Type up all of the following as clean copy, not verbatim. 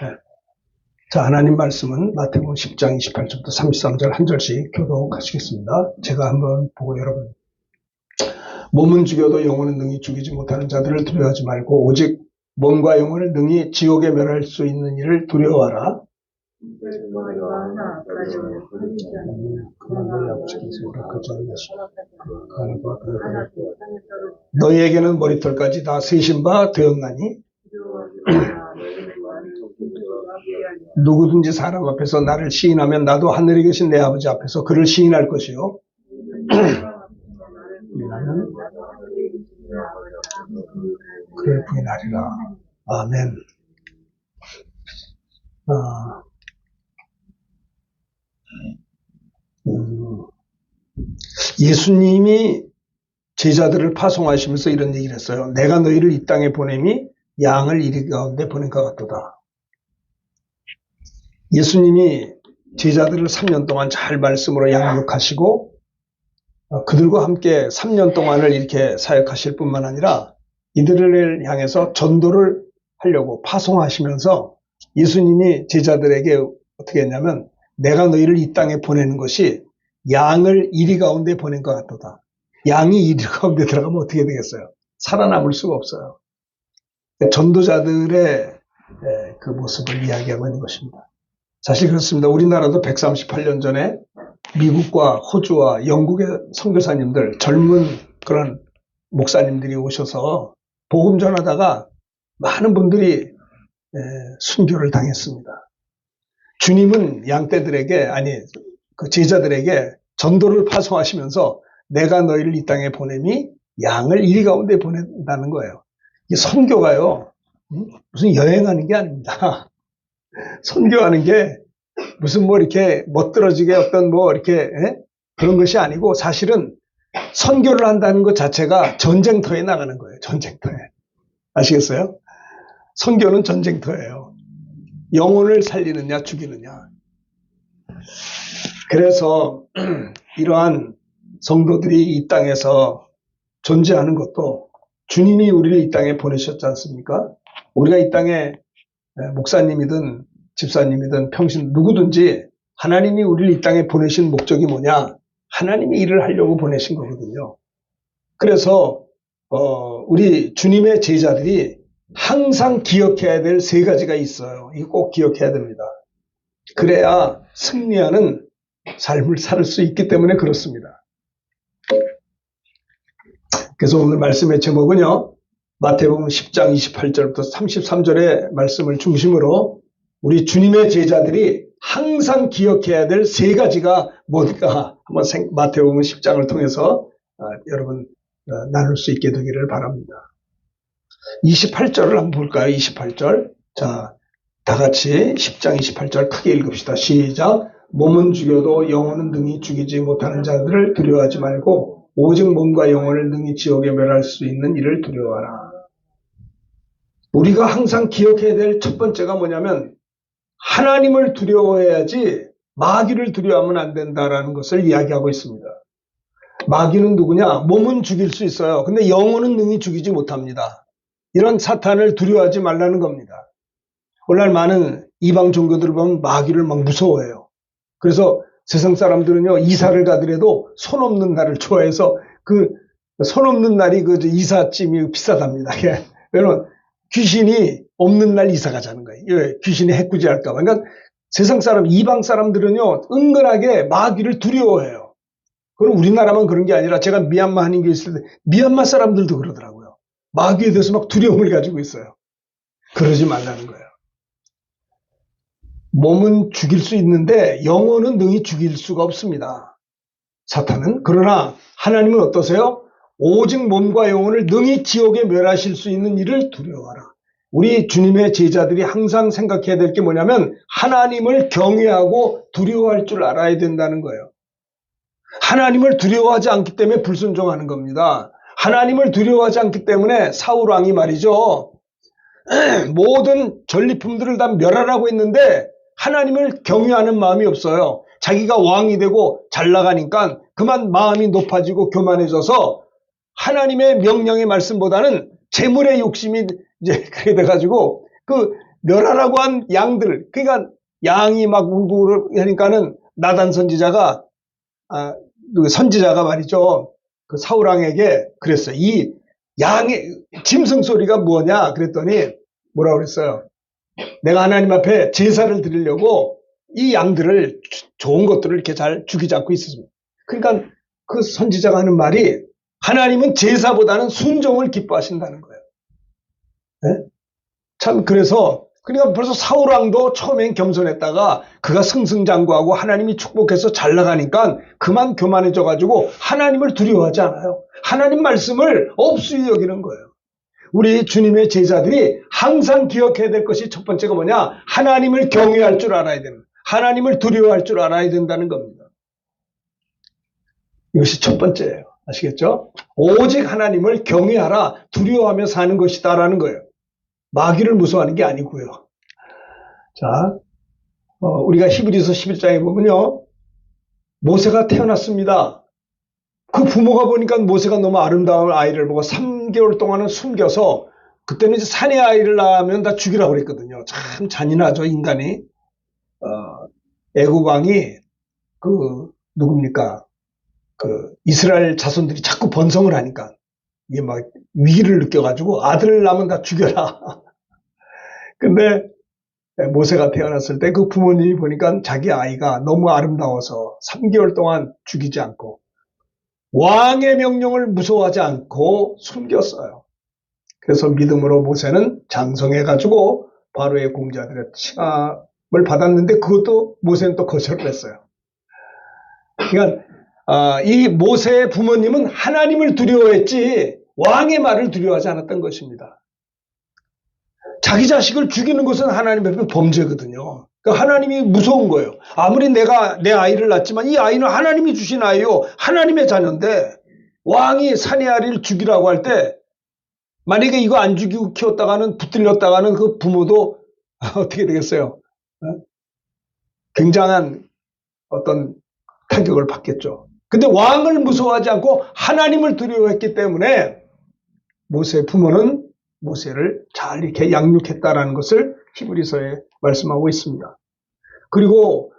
네. 자, 하나님 말씀은 마태복음 10장 28절부터 33절 한 절씩 교독하시겠습니다. 제가 한번 보고 여러분. 몸은 죽여도 영혼은 능히 죽이지 못하는 자들을 두려워하지 말고 오직 몸과 영혼을 능히 지옥에 멸할 수 있는 일을 두려워하라. 너희에게는 머리털까지 다 세신 바 되었나니 누구든지 사람 앞에서 나를 시인하면 나도 하늘에 계신 내 아버지 앞에서 그를 시인할 것이요 나는 그를 부인하리라. 아멘. 예수님이 제자들을 파송하시면서 이런 얘기를 했어요. 내가 너희를 이 땅에 보냄이 양을 이리 가운데 보낸 것 같도다. 예수님이 제자들을 3년 동안 잘 말씀으로 양육하시고 그들과 함께 3년 동안을 이렇게 사역하실 뿐만 아니라 이들을 향해서 전도를 하려고 파송하시면서 예수님이 제자들에게 어떻게 했냐면 내가 너희를 이 땅에 보내는 것이 양을 이리 가운데 보낸 것 같도다. 양이 이리 가운데 들어가면 어떻게 되겠어요? 살아남을 수가 없어요. 전도자들의 그 모습을 이야기하고 있는 것입니다. 사실 그렇습니다. 우리나라도 138년 전에 미국과 호주와 영국의 선교사님들, 젊은 그런 목사님들이 오셔서 복음 전하다가 많은 분들이 순교를 당했습니다. 주님은 양떼들에게, 그 제자들에게 전도를 파송하시면서 내가 너희를 이 땅에 보냄이 양을 이리 가운데 보낸다는 거예요. 이 선교가요, 무슨 여행하는 게 아닙니다. 선교하는 게 무슨 이렇게 멋들어지게 어떤 이렇게 그런 것이 아니고 사실은 선교를 한다는 것 자체가 전쟁터에 나가는 거예요. 전쟁터에. 아시겠어요? 선교는 전쟁터예요. 영혼을 살리느냐 죽이느냐. 그래서 이러한 성도들이 이 땅에서 존재하는 것도 주님이 우리를 이 땅에 보내셨지 않습니까? 우리가 이 땅에 목사님이든 집사님이든 평신 누구든지 하나님이 우리를 이 땅에 보내신 목적이 뭐냐? 하나님이 일을 하려고 보내신 거거든요. 그래서 우리 주님의 제자들이 항상 기억해야 될 3가지가 있어요. 이거 꼭 기억해야 됩니다. 그래야 승리하는 삶을 살 수 있기 때문에 그렇습니다. 그래서 오늘 말씀의 제목은요. 마태복음 10장 28절부터 33절의 말씀을 중심으로 우리 주님의 제자들이 항상 기억해야 될 3가지가 뭘까 한번 마태복음 10장을 통해서 여러분 나눌 수 있게 되기를 바랍니다. 28절을 한번 볼까요? 28절. 자, 다 같이 10장 28절 크게 읽읍시다. 시작. 몸은 죽여도 영혼은 능히 죽이지 못하는 자들을 두려워하지 말고 오직 몸과 영혼을 능히 지옥에 멸할 수 있는 일을 두려워하라. 우리가 항상 기억해야 될 첫 번째가 뭐냐면 하나님을 두려워해야지 마귀를 두려워하면 안 된다라는 것을 이야기하고 있습니다. 마귀는 누구냐? 몸은 죽일 수 있어요. 근데 영혼은 능히 죽이지 못합니다. 이런 사탄을 두려워하지 말라는 겁니다. 오늘날 많은 이방 종교들을 보면 마귀를 막 무서워해요. 그래서 세상 사람들은요, 이사를 가더라도 손 없는 날을 좋아해서 그 손 없는 날이 그 이삿짐이 비싸답니다. 왜냐면 귀신이 없는 날 이사 가자는 거예요. 귀신이 해코지 할까봐. 그러니까 세상 사람, 이방 사람들은요, 은근하게 마귀를 두려워해요. 그럼 우리나라만 그런 게 아니라 제가 미얀마 하는 게 있을 때 미얀마 사람들도 그러더라고요. 마귀에 대해서 막 두려움을 가지고 있어요. 그러지 말라는 거예요. 몸은 죽일 수 있는데 영혼은 능히 죽일 수가 없습니다. 사탄은. 그러나 하나님은 어떠세요? 오직 몸과 영혼을 능히 지옥에 멸하실 수 있는 일을 두려워하라. 우리 주님의 제자들이 항상 생각해야 될 게 뭐냐면 하나님을 경외하고 두려워할 줄 알아야 된다는 거예요. 하나님을 두려워하지 않기 때문에 불순종하는 겁니다. 하나님을 두려워하지 않기 때문에 사울 왕이 말이죠. 모든 전리품들을 다 멸하라고 했는데 하나님을 경외하는 마음이 없어요. 자기가 왕이 되고 잘 나가니까 그만 마음이 높아지고 교만해져서 하나님의 명령의 말씀보다는 재물의 욕심이 이제 그렇게 돼가지고 그 멸하라고 한 양들, 그러니까 양이 막 울고 그러니까는 나단 선지자가, 선지자가 말이죠. 그 사울왕에게 그랬어요. 이 양의 짐승 소리가 뭐냐 그랬더니 뭐라고 그랬어요. 내가 하나님 앞에 제사를 드리려고 이 양들을 좋은 것들을 이렇게 잘 죽이지 않고 있었습니다. 그러니까 그 선지자가 하는 말이 하나님은 제사보다는 순종을 기뻐하신다는 거예요. 네? 참 그래서 그러니까 벌써 사울왕도 처음엔 겸손했다가 그가 승승장구하고 하나님이 축복해서 잘 나가니까 그만 교만해져 가지고 하나님을 두려워하지 않아요. 하나님 말씀을 업수히 여기는 거예요. 우리 주님의 제자들이 항상 기억해야 될 것이 첫 번째가 뭐냐? 하나님을 경외할 줄 알아야 되는 거예요. 하나님을 두려워할 줄 알아야 된다는 겁니다. 이것이 첫 번째예요. 아시겠죠? 오직 하나님을 경외하라, 두려워하며 사는 것이다라는 거예요. 마귀를 무서워하는 게 아니고요. 자, 우리가 히브리서 11장에 보면요. 모세가 태어났습니다. 그 부모가 보니까 모세가 너무 아름다운 아이를 보고 3개월 동안은 숨겨서 그때는 이제 산의 아이를 낳으면 다 죽이라고 그랬거든요. 참 잔인하죠, 인간이. 애굽 왕이 누굽니까? 이스라엘 자손들이 자꾸 번성을 하니까 이게 막 위기를 느껴가지고 아들을 낳으면 다 죽여라. 근데 모세가 태어났을 때 그 부모님이 보니까 자기 아이가 너무 아름다워서 3개월 동안 죽이지 않고 왕의 명령을 무서워하지 않고 숨겼어요. 그래서 믿음으로 모세는 장성해가지고 바로의 공자들의 칭함을 받았는데 그것도 모세는 또 거절을 했어요. 그러니까 이 모세의 부모님은 하나님을 두려워했지 왕의 말을 두려워하지 않았던 것입니다. 자기 자식을 죽이는 것은 하나님 앞에 범죄거든요. 그러니까 하나님이 무서운 거예요. 아무리 내가 내 아이를 낳았지만 이 아이는 하나님이 주신 아이요. 하나님의 자녀인데 왕이 사내 아이를 죽이라고 할 때 만약에 이거 안 죽이고 키웠다가는 붙들렸다가는 그 부모도 어떻게 되겠어요? 굉장한 어떤 타격을 받겠죠. 근데 왕을 무서워하지 않고 하나님을 두려워했기 때문에 모세 부모는 모세를 잘 이렇게 양육했다라는 것을 히브리서에 말씀하고 있습니다. 그리고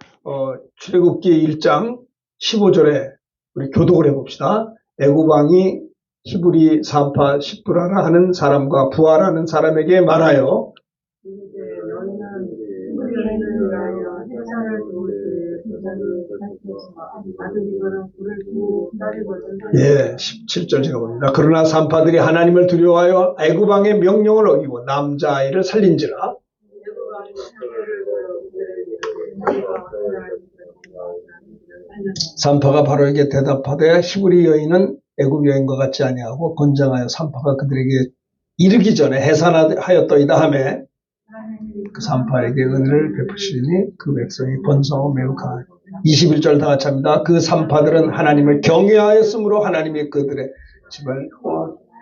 출애굽기 1장 15절에 우리 교독을 해봅시다. 애굽 왕이 히브리 산파 십부라라 하는 사람과 부하라는 사람에게 말하여 예, 17절 제가 봅니다. 그러나 산파들이 하나님을 두려워하여 애굽 왕의 명령을 어기고 남자아이를 살린지라. 산파가 바로에게 대답하되 히브리 여인은 애굽 여인과 같지 아니하고 건장하여 산파가 그들에게 이르기 전에 해산하였더이다 하매 그 산파에게 은혜를 베푸시니 그 백성이 번성하고 매우 강하니 21절 다 같이 합니다. 그 산파들은 하나님을 경외하였으므로 하나님이 그들의 집을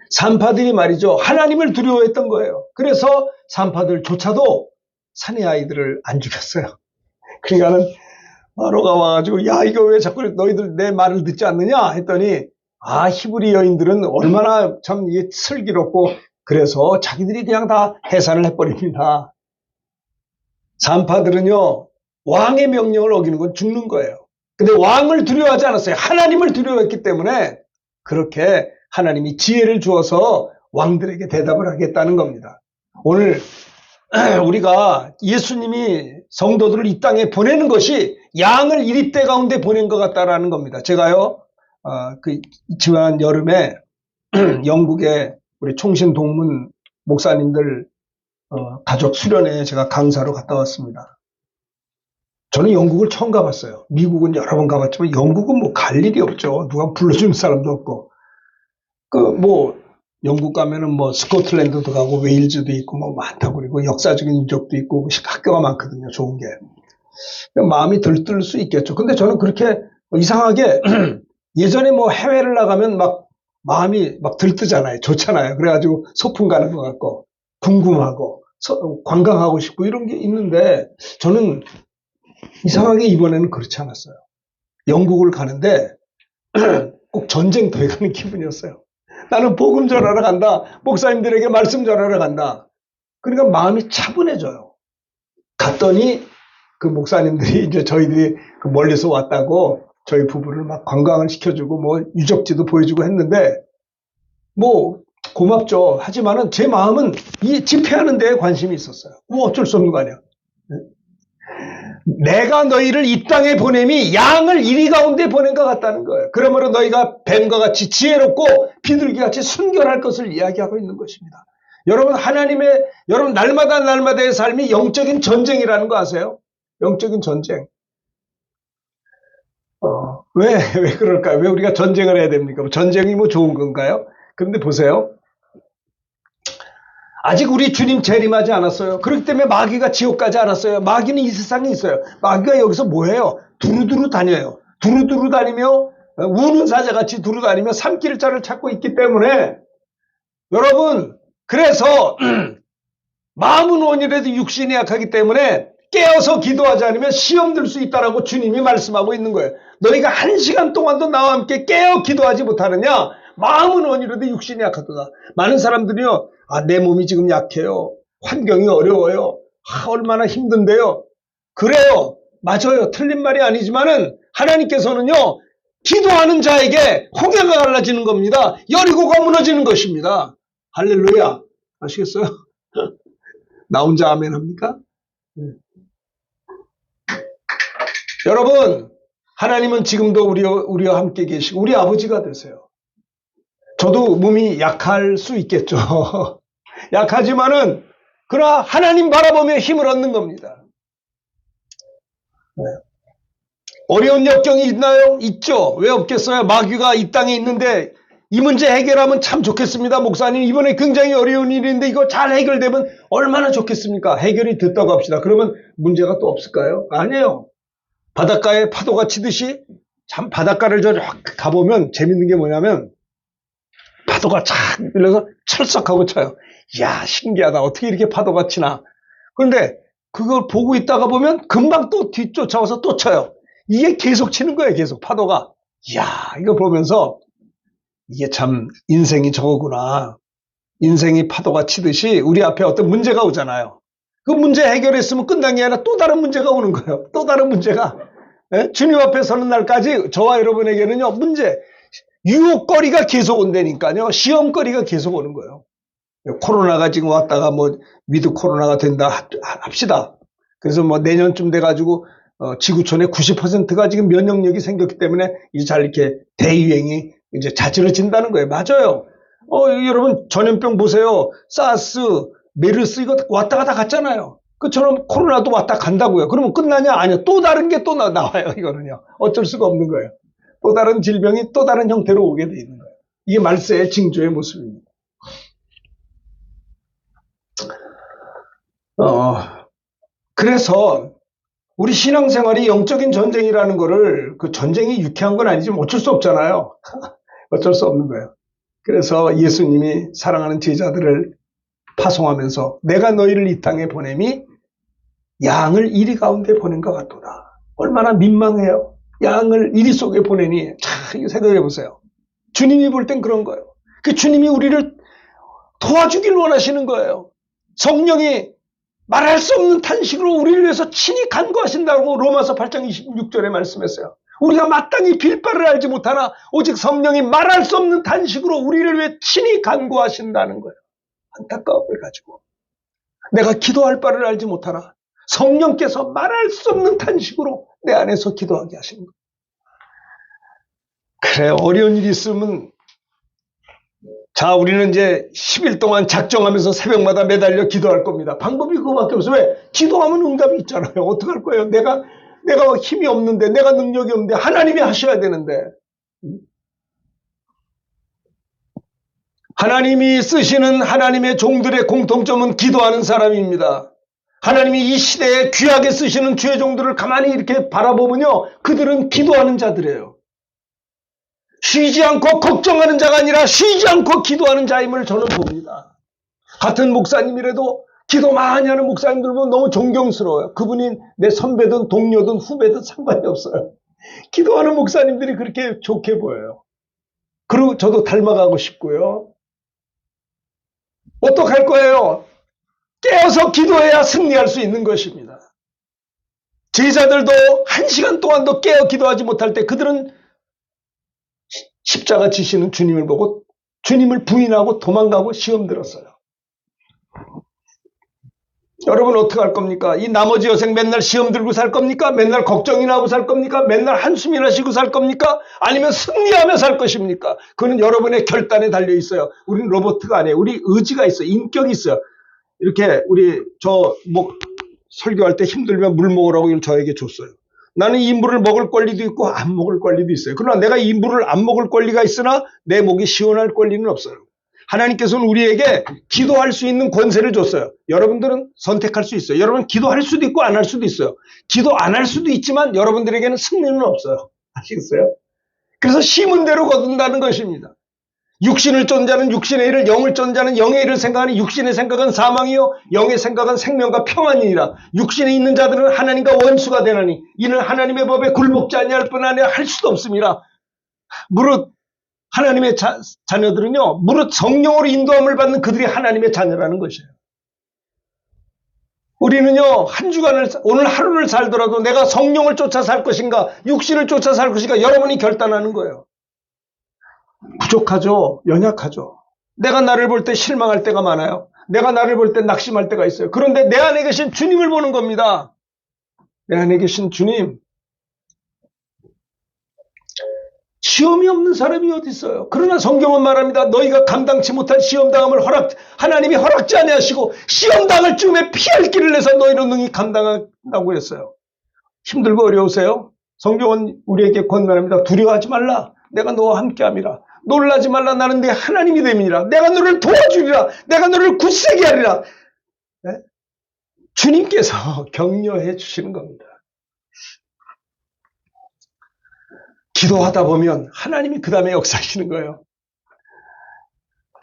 산파들이 말이죠. 하나님을 두려워했던 거예요. 그래서 산파들조차도 산의 아이들을 안 죽였어요. 그러니까는 바로가 와가지고 야 이거 왜 자꾸 너희들 내 말을 듣지 않느냐 했더니 히브리 여인들은 얼마나 참 이게 슬기롭고 그래서 자기들이 그냥 다 해산을 해버립니다. 산파들은요 왕의 명령을 어기는 건 죽는 거예요. 근데 왕을 두려워하지 않았어요. 하나님을 두려워했기 때문에 그렇게 하나님이 지혜를 주어서 왕들에게 대답을 하겠다는 겁니다. 오늘 우리가 예수님이 성도들을 이 땅에 보내는 것이 양을 이립대 가운데 보낸 것 같다라는 겁니다. 제가요 지난 여름에 영국의 우리 총신동문 목사님들 가족 수련회에 제가 강사로 갔다 왔습니다. 저는 영국을 처음 가봤어요. 미국은 여러 번 가봤지만 영국은 뭐 갈 일이 없죠. 누가 불러주는 사람도 없고. 영국 가면은 뭐 스코틀랜드도 가고 웨일즈도 있고 뭐 많다고 그리고 역사적인 유적도 있고 학교가 많거든요. 좋은 게. 마음이 들뜰 수 있겠죠. 근데 저는 그렇게 이상하게 예전에 뭐 해외를 나가면 막 마음이 막 들뜨잖아요. 좋잖아요. 그래가지고 소풍 가는 것 같고 궁금하고 관광하고 싶고 이런 게 있는데 저는 이상하게 이번에는 그렇지 않았어요. 영국을 가는데 꼭 전쟁터에 가는 기분이었어요. 나는 복음 전하러 간다. 목사님들에게 말씀 전하러 간다. 그러니까 마음이 차분해져요. 갔더니 그 목사님들이 이제 저희들이 그 멀리서 왔다고 저희 부부를 막 관광을 시켜주고 뭐 유적지도 보여주고 했는데 뭐 고맙죠. 하지만은 제 마음은 이 집회하는 데에 관심이 있었어요. 뭐 어쩔 수 없는 거 아니야. 내가 너희를 이 땅에 보냄이 양을 이리 가운데 보낸 것 같다는 거예요. 그러므로 너희가 뱀과 같이 지혜롭고 비둘기같이 순결할 것을 이야기하고 있는 것입니다. 여러분 여러분 날마다의 삶이 영적인 전쟁이라는 거 아세요? 영적인 전쟁. 왜 그럴까요? 왜 우리가 전쟁을 해야 됩니까? 전쟁이 뭐 좋은 건가요? 그런데 보세요. 아직 우리 주님 재림하지 않았어요. 그렇기 때문에 마귀가 지옥 가지 않았어요. 마귀는 이 세상에 있어요. 마귀가 여기서 뭐 해요? 두루두루 다녀요. 두루두루 다니며 우는 사자같이 두루다니며 산길 자를 찾고 있기 때문에 여러분 그래서 마음은 원이라도 육신이 약하기 때문에 깨어서 기도하지 않으면 시험 들 수 있다라고 주님이 말씀하고 있는 거예요. 너희가 1시간 동안도 나와 함께 깨어 기도하지 못하느냐? 마음은 원이라도 육신이 약하도다. 많은 사람들이요. 내 몸이 지금 약해요. 환경이 어려워요. 얼마나 힘든데요. 그래요. 맞아요. 틀린 말이 아니지만은 하나님께서는요. 기도하는 자에게 홍해가 갈라지는 겁니다. 여리고가 무너지는 것입니다. 할렐루야. 아시겠어요? 나 혼자 아멘 합니까? 여러분, 하나님은 지금도 우리와 함께 계시고 우리 아버지가 되세요. 저도 몸이 약할 수 있겠죠. 약하지만은 그러나 하나님 바라보며 힘을 얻는 겁니다. 어려운 역경이 있나요? 있죠. 왜 없겠어요? 마귀가 이 땅에 있는데 이 문제 해결하면 참 좋겠습니다. 목사님 이번에 굉장히 어려운 일인데 이거 잘 해결되면 얼마나 좋겠습니까? 해결이 됐다고 합시다. 그러면 문제가 또 없을까요? 아니에요. 바닷가에 파도가 치듯이 참 바닷가를 가보면 재밌는 게 뭐냐면 파도가 착 밀려서 철썩하고 쳐요. 이야 신기하다. 어떻게 이렇게 파도가 치나. 그런데 그걸 보고 있다가 보면 금방 또 뒤쫓아와서 또 쳐요. 이게 계속 치는 거예요. 계속 파도가. 이야 이거 보면서 이게 참 인생이 저거구나. 인생이 파도가 치듯이 우리 앞에 어떤 문제가 오잖아요. 그 문제 해결했으면 끝난 게 아니라 또 다른 문제가 오는 거예요. 또 다른 문제가. 주님 앞에 서는 날까지 저와 여러분에게는요. 문제, 유혹거리가 계속 온다니까요. 시험거리가 계속 오는 거예요. 코로나가 지금 왔다가 뭐 위드 코로나가 된다 합시다. 그래서 뭐 내년쯤 돼가지고 지구촌의 90%가 지금 면역력이 생겼기 때문에 이제 잘 이렇게 대유행이 이제 자지러진다는 거예요. 맞아요. 여러분 전염병 보세요. 사스, 메르스 이거 왔다 갔다 갔잖아요. 그처럼 코로나도 왔다 간다고요. 그러면 끝나냐? 아니요. 또 다른 게 또 나와요. 이거는요. 어쩔 수가 없는 거예요. 또 다른 질병이 또 다른 형태로 오게 돼 있는 거예요. 이게 말세의 징조의 모습입니다. 그래서 우리 신앙생활이 영적인 전쟁이라는 거를 그 전쟁이 유쾌한 건 아니지만 어쩔 수 없잖아요. 어쩔 수 없는 거예요. 그래서 예수님이 사랑하는 제자들을 파송하면서 내가 너희를 이 땅에 보냄이 양을 이리 가운데 보낸 것 같도다. 얼마나 민망해요. 양을 이리 속에 보내니. 참 생각해 보세요. 주님이 볼 땐 그런 거예요. 그 주님이 우리를 도와주길 원하시는 거예요. 성령이 말할 수 없는 탄식으로 우리를 위해서 친히 간구하신다고 로마서 8장 26절에 말씀했어요. 우리가 마땅히 빌바를 알지 못하나 오직 성령이 말할 수 없는 탄식으로 우리를 위해 친히 간구하신다는 거예요. 안타까움을 가지고 내가 기도할 바를 알지 못하나 성령께서 말할 수 없는 탄식으로 내 안에서 기도하게 하시는 거예요. 그래 어려운 일이 있으면 자 우리는 이제 10일 동안 작정하면서 새벽마다 매달려 기도할 겁니다. 방법이 그거밖에 없어요. 왜? 기도하면 응답이 있잖아요. 어떡할 거예요? 내가 힘이 없는데 내가 능력이 없는데 하나님이 하셔야 되는데 하나님이 쓰시는 하나님의 종들의 공통점은 기도하는 사람입니다. 하나님이 이 시대에 귀하게 쓰시는 주의 종들을 가만히 이렇게 바라보면요. 그들은 기도하는 자들이에요. 쉬지 않고 걱정하는 자가 아니라 쉬지 않고 기도하는 자임을 저는 봅니다. 같은 목사님이라도 기도 많이 하는 목사님들 보면 너무 존경스러워요. 그분이 내 선배든 동료든 후배든 상관이 없어요. 기도하는 목사님들이 그렇게 좋게 보여요. 그리고 저도 닮아가고 싶고요. 어떡할 거예요? 깨어서 기도해야 승리할 수 있는 것입니다. 제자들도 1시간 동안도 깨어 기도하지 못할 때 그들은 십자가 지시는 주님을 보고 주님을 부인하고 도망가고 시험 들었어요. 여러분 어떻게 할 겁니까? 이 나머지 여생 맨날 시험 들고 살 겁니까? 맨날 걱정이나 하고 살 겁니까? 맨날 한숨이나 쉬고 살 겁니까? 아니면 승리하며 살 것입니까? 그건 여러분의 결단에 달려 있어요. 우리는 로봇가 아니에요. 우리 의지가 있어요. 인격이 있어요. 이렇게 우리 설교할 때 힘들면 물 먹으라고 이걸 저에게 줬어요. 나는 이 물을 먹을 권리도 있고 안 먹을 권리도 있어요. 그러나 내가 이 물을 안 먹을 권리가 있으나 내 목이 시원할 권리는 없어요. 하나님께서는 우리에게 기도할 수 있는 권세를 줬어요. 여러분들은 선택할 수 있어요. 여러분 기도할 수도 있고 안 할 수도 있어요. 기도 안 할 수도 있지만 여러분들에게는 승리는 없어요. 아시겠어요? 그래서 심은 대로 거둔다는 것입니다. 육신을 쫓는 자는 육신의 일을, 영을 쫓는 자는 영의 일을 생각하니 육신의 생각은 사망이요 영의 생각은 생명과 평안이니라. 육신에 있는 자들은 하나님과 원수가 되나니 이는 하나님의 법에 굴복지 아니할 뿐 아니라 할 수도 없습니다. 무릇 하나님의 자녀들은요, 무릇 성령으로 인도함을 받는 그들이 하나님의 자녀라는 것이에요. 우리는요, 한 주간을, 오늘 하루를 살더라도 내가 성령을 쫓아 살 것인가, 육신을 쫓아 살 것인가, 여러분이 결단하는 거예요. 부족하죠? 연약하죠? 내가 나를 볼 때 실망할 때가 많아요. 내가 나를 볼 때 낙심할 때가 있어요. 그런데 내 안에 계신 주님을 보는 겁니다. 내 안에 계신 주님. 시험이 없는 사람이 어디 있어요? 그러나 성경은 말합니다. 너희가 감당치 못한 시험당함을 하나님이 허락지 아니하시고 시험당할 쯤에 피할 길을 내서 너희는 능히 감당한다고 했어요. 힘들고 어려우세요? 성경은 우리에게 권면합니다. 두려워하지 말라. 내가 너와 함께함이라. 놀라지 말라. 나는 네 하나님이 됨이니라. 내가 너를 도와주리라. 내가 너를 굳세게 하리라. 네? 주님께서 격려해 주시는 겁니다. 기도하다 보면 하나님이 그 다음에 역사하시는 거예요.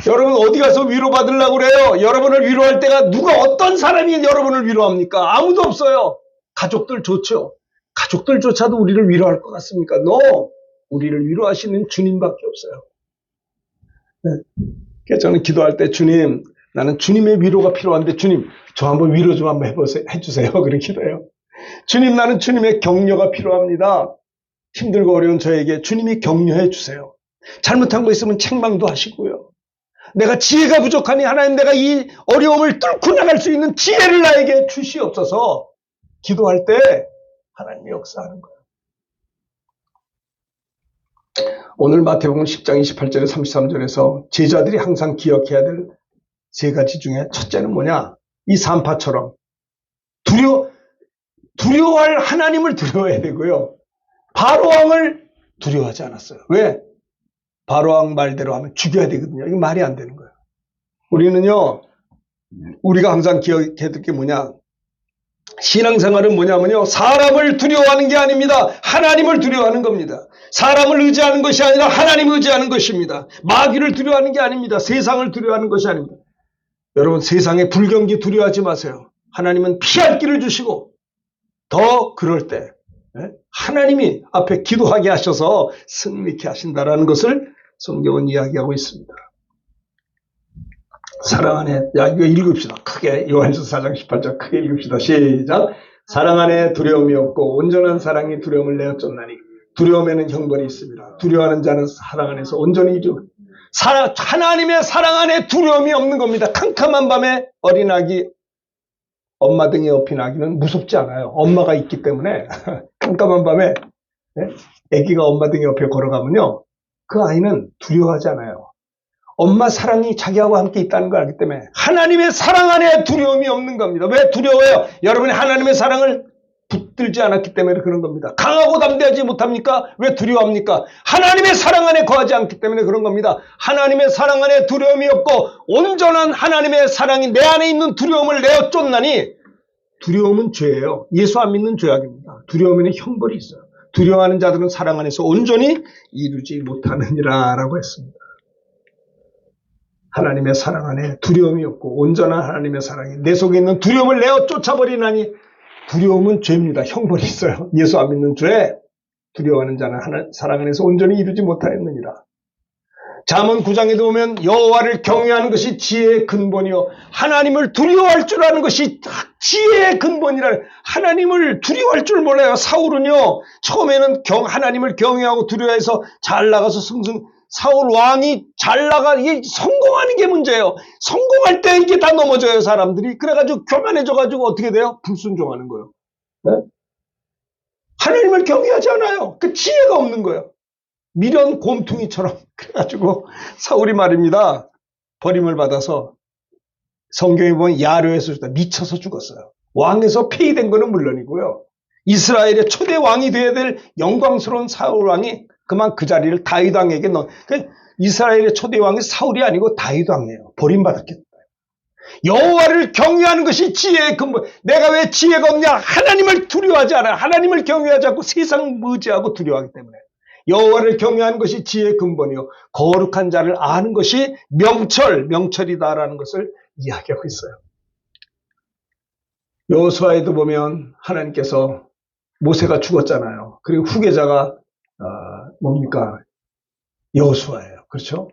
여러분 어디 가서 위로받으려고 그래요? 여러분을 위로할 때가 누가 어떤 사람이 여러분을 위로합니까? 아무도 없어요. 가족들 좋죠. 가족들조차도 우리를 위로할 것 같습니까? 우리를 위로하시는 주님밖에 없어요. 네. 그래서 저는 기도할 때 주님, 나는 주님의 위로가 필요한데 주님, 저 한번 위로 좀 한번 해주세요. 그렇게 기도해요. 주님, 나는 주님의 격려가 필요합니다. 힘들고 어려운 저에게 주님이 격려해 주세요. 잘못한 거 있으면 책망도 하시고요. 내가 지혜가 부족하니 하나님 내가 이 어려움을 뚫고 나갈 수 있는 지혜를 나에게 주시옵소서. 기도할 때 하나님이 역사하는 거예요. 오늘 마태복음 10장 28절에 33절에서 제자들이 항상 기억해야 될 세 가지 중에 첫째는 뭐냐? 이 산파처럼 두려워할 하나님을 두려워해야 되고요. 바로왕을 두려워하지 않았어요. 왜? 바로왕 말대로 하면 죽여야 되거든요. 이게 말이 안 되는 거예요. 우리는요, 우리가 항상 기억해야 될 게 뭐냐? 신앙생활은 뭐냐면요, 사람을 두려워하는 게 아닙니다. 하나님을 두려워하는 겁니다. 사람을 의지하는 것이 아니라 하나님을 의지하는 것입니다. 마귀를 두려워하는 게 아닙니다. 세상을 두려워하는 것이 아닙니다. 여러분 세상의 불경기 두려워하지 마세요. 하나님은 피할 길을 주시고 더 그럴 때 하나님이 앞에 기도하게 하셔서 승리케 하신다라는 것을 성경은 이야기하고 있습니다. 사랑 안에, 이거 읽읍시다. 크게 요한일서 4장 18절 크게 읽읍시다. 시작. 사랑 안에 두려움이 없고 온전한 사랑이 두려움을 내어 쫓나니 두려움에는 형벌이 있습니다. 두려워하는 자는 사랑 안에서 온전히 이루. 하나님의 사랑 안에 두려움이 없는 겁니다. 캄캄한 밤에 어린아기 엄마 등에 업힌 아기는 무섭지 않아요. 엄마가 있기 때문에 깜깜한 밤에 아기가 엄마 등에 옆에 걸어가면요, 그 아이는 두려워하지 않아요. 엄마 사랑이 자기하고 함께 있다는 걸 알기 때문에 하나님의 사랑 안에 두려움이 없는 겁니다. 왜 두려워요? 여러분이 하나님의 사랑을 붙들지 않았기 때문에 그런 겁니다. 강하고 담대하지 못합니까? 왜 두려워합니까? 하나님의 사랑 안에 거하지 않기 때문에 그런 겁니다. 하나님의 사랑 안에 두려움이 없고 온전한 하나님의 사랑이 내 안에 있는 두려움을 내어 쫓나니, 두려움은 죄예요. 예수 안 믿는 죄악입니다. 두려움에는 형벌이 있어요. 두려워하는 자들은 사랑 안에서 온전히 이루지 못하느니라 라고 했습니다. 하나님의 사랑 안에 두려움이 없고 온전한 하나님의 사랑이 내 속에 있는 두려움을 내어 쫓아버리나니, 두려움은 죄입니다. 형벌이 있어요. 예수 안 믿는 죄, 두려워하는 자는 사랑 안에서 온전히 이루지 못하였느니라. 잠언 9장에도 보면 여호와를 경외하는 것이 지혜의 근본이요 하나님을 두려워할 줄 아는 것이 지혜의 근본이라. 하나님을 두려워할 줄 몰라요. 사울은요 처음에는 하나님을 경외하고 두려워해서 잘 나가서 사울 왕이 잘 나가 이게 성공하는 게 문제예요. 성공할 때 이게 다 넘어져요 사람들이. 그래가지고 교만해져가지고 어떻게 돼요? 불순종하는 거예요. 네? 하나님을 경외하지 않아요. 그 지혜가 없는 거예요. 미련 곰퉁이처럼. 그래가지고 사울이 말입니다. 버림을 받아서 성경에 보면 야로에서 미쳐서 죽었어요. 왕에서 폐위된 거는 물론이고요. 이스라엘의 초대 왕이 되어야 될 영광스러운 사울 왕이 그만 그 자리를 다윗 왕에게 이스라엘의 초대 왕이 사울이 아니고 다윗 왕이에요. 버림받았겠다. 여호와를 경외하는 것이 지혜의 근본. 내가 왜 지혜가 없냐? 하나님을 두려워하지 않아. 하나님을 경외하지 않고 세상 의지하고 두려워하기 때문에. 여호와를 경외하는 것이 지혜의 근본이요 거룩한 자를 아는 것이 명철이다라는 것을 이야기하고 있어요. 여호수아에도 보면 하나님께서 모세가 죽었잖아요. 그리고 후계자가 뭡니까? 여호수아예요. 그렇죠?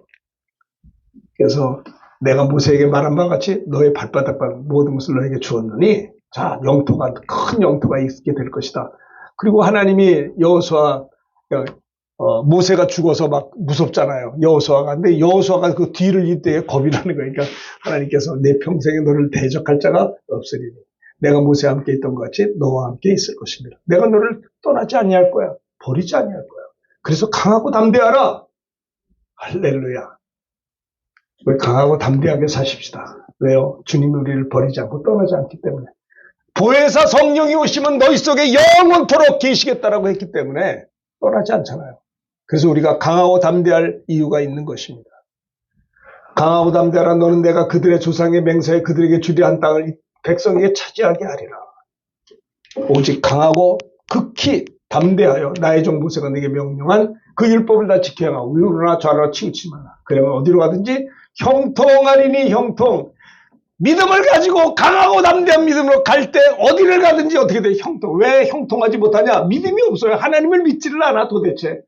그래서 내가 모세에게 말한 바와 같이 너의 발바닥 모든 것을 너에게 주었느니 자 영토가 큰 영토가 있게 될 것이다. 그리고 하나님이 여호수아 모세가 죽어서 막 무섭잖아요. 여호수아가. 근데 여호수아가 그 뒤를 잇때에 겁이 나는 거예요. 그러니까 하나님께서 내 평생에 너를 대적할 자가 없으리니 내가 모세와 함께 있던 것 같이 너와 함께 있을 것입니다. 내가 너를 떠나지 아니할 거야. 버리지 아니할 거야. 그래서 강하고 담대하라. 할렐루야. 우리 강하고 담대하게 사십시다. 왜요? 주님 우리를 버리지 않고 떠나지 않기 때문에. 보혜사 성령이 오시면 너희 속에 영원토록 계시겠다라고 했기 때문에 떠나지 않잖아요. 그래서 우리가 강하고 담대할 이유가 있는 것입니다. 강하고 담대하라. 너는 내가 그들의 조상의 맹세에 그들에게 주려 한 땅을 백성에게 차지하게 하리라. 오직 강하고 극히 담대하여 나의 종 모세가 내게 명령한 그 율법을 다 지켜야 하고 위로나 좌로나 치우치지 말라. 그러면 어디로 가든지 형통하리니. 형통. 믿음을 가지고 강하고 담대한 믿음으로 갈 때 어디를 가든지 어떻게 돼? 형통. 왜 형통하지 못하냐? 믿음이 없어요. 하나님을 믿지를 않아 도대체.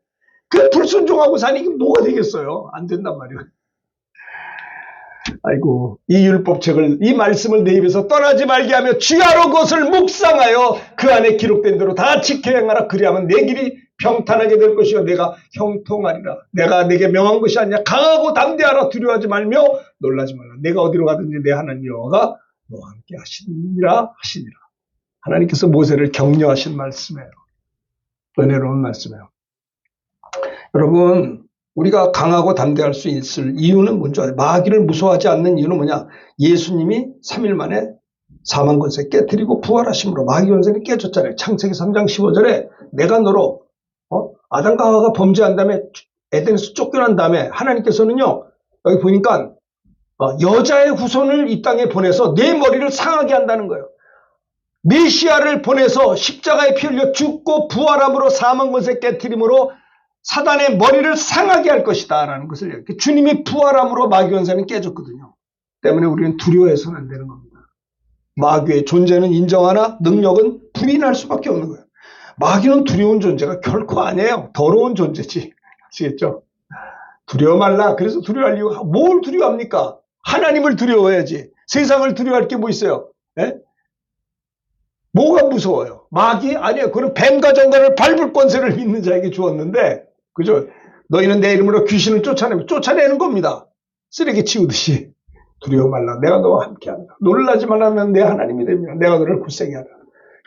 그 불순종하고 사니 이게 뭐가 되겠어요? 안 된단 말이에요. 아이고, 이 율법책을, 이 말씀을 내 입에서 떠나지 말게 하며 주야로 그것을 묵상하여 그 안에 기록된 대로 다 지켜 행하라. 그리하면 내 길이 평탄하게 될 것이요 내가 형통하리라. 내가 내게 명한 것이 아니냐. 강하고 담대하라. 두려워하지 말며 놀라지 말라. 내가 어디로 가든지 내 하나님 여호와가 너와 함께 하시니라. 하나님께서 모세를 격려하신 말씀이에요. 은혜로운 말씀이에요. 여러분, 우리가 강하고 담대할 수 있을 이유는 뭔지 알아요? 마귀를 무서워하지 않는 이유는 뭐냐? 예수님이 3일 만에 4만 권세 깨뜨리고 부활하심으로 마귀 권세는 깨졌잖아요. 창세기 3장 15절에 내가 너로 아담과 하와가 범죄한 다음에 에덴에서 쫓겨난 다음에 하나님께서는요 여기 보니까 여자의 후손을 이 땅에 보내서 내 머리를 상하게 한다는 거예요. 메시아를 보내서 십자가에 피 흘려 죽고 부활함으로 4만 권세 깨뜨림으로 사단의 머리를 상하게 할 것이다 라는 것을 주님이 부활함으로 마귀 권세는 깨졌거든요. 때문에 우리는 두려워해서는 안 되는 겁니다. 마귀의 존재는 인정하나 능력은 부인할 수밖에 없는 거예요. 마귀는 두려운 존재가 결코 아니에요. 더러운 존재지. 아시겠죠? 두려워 말라. 그래서 두려워할 이유가 뭘 두려워합니까? 하나님을 두려워해야지. 세상을 두려워할 게 뭐 있어요? 에? 뭐가 무서워요? 마귀? 아니에요. 그는 뱀과 정갈을 밟을 권세를 믿는 자에게 주었는데, 그죠? 너희는 내 이름으로 귀신을 쫓아내는 겁니다. 쓰레기 치우듯이. 두려워 말라. 내가 너와 함께한다. 놀라지 말라면 내 하나님이 됩니다. 내가 너를 굳세게 하라.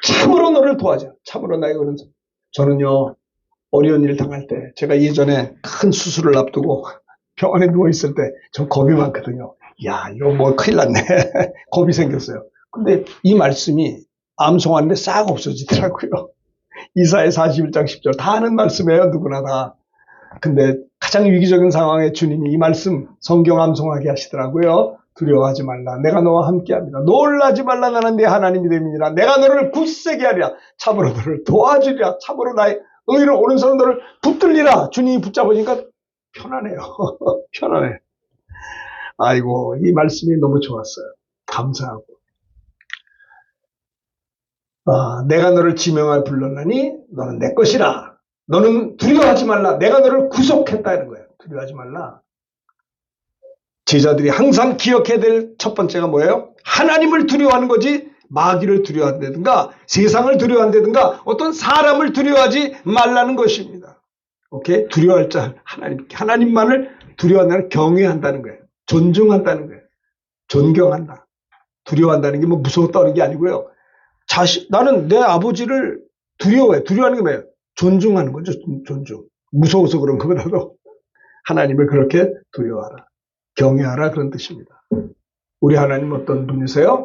참으로 너를 도와줘. 참으로 나의 그런 저는요 어려운 일 당할 때 제가 예전에 큰 수술을 앞두고 병원에 누워있을 때 전 겁이 많거든요. 야 이거 뭐 큰일 났네. 겁이 생겼어요. 근데 이 말씀이 암송하는데 싹 없어지더라고요. 이사야 41장 10절 다 아는 말씀이에요. 누구나 다. 근데 가장 위기적인 상황에 주님이 이 말씀 성경 암송하게 하시더라고요. 두려워하지 말라. 내가 너와 함께합니다. 놀라지 말라. 나는 네 하나님이 됨이니라. 내가 너를 굳세게 하리라. 참으로 너를 도와주리라. 참으로 나의 의로 오른손으로 너를 붙들리라. 주님이 붙잡으니까 편하네요. 편하네. 아이고 이 말씀이 너무 좋았어요. 감사하고. 내가 너를 지명하여 불렀나니 너는 내 것이라. 너는 두려워하지 말라. 내가 너를 구속했다 이런 거예요. 두려워하지 말라. 제자들이 항상 기억해야 될 첫 번째가 뭐예요? 하나님을 두려워하는 거지 마귀를 두려워한다든가 세상을 두려워한다든가 어떤 사람을 두려워하지 말라는 것입니다. 오케이? 두려워할 자 하나님만을 두려워한다는 경외한다는 거예요. 존중한다는 거예요. 존경한다. 두려워한다는 게 뭐 무서웠다 하는 게 아니고요. 나는 내 아버지를 두려워해. 두려워하는 게 뭐예요? 존중하는 거죠. 존중. 무서워서 그런 것보다도 하나님을 그렇게 두려워하라. 경외하라 그런 뜻입니다. 우리 하나님 어떤 분이세요?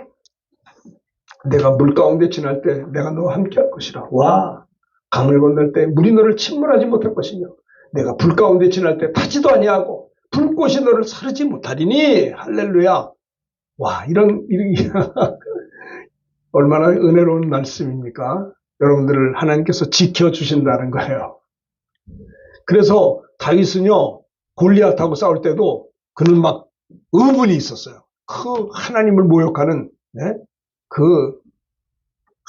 내가 물 가운데 지날 때 내가 너와 함께 할 것이라. 와, 강을 건널 때 물이 너를 침몰하지 못할 것이며 내가 불 가운데 지날 때 타지도 아니하고 불꽃이 너를 사르지 못하리니. 할렐루야. 와, 이런 얼마나 은혜로운 말씀입니까? 여러분들을 하나님께서 지켜주신다는 거예요. 그래서 다윗은요, 골리앗하고 싸울 때도 그는 막 의분이 있었어요. 그 하나님을 모욕하는, 네? 그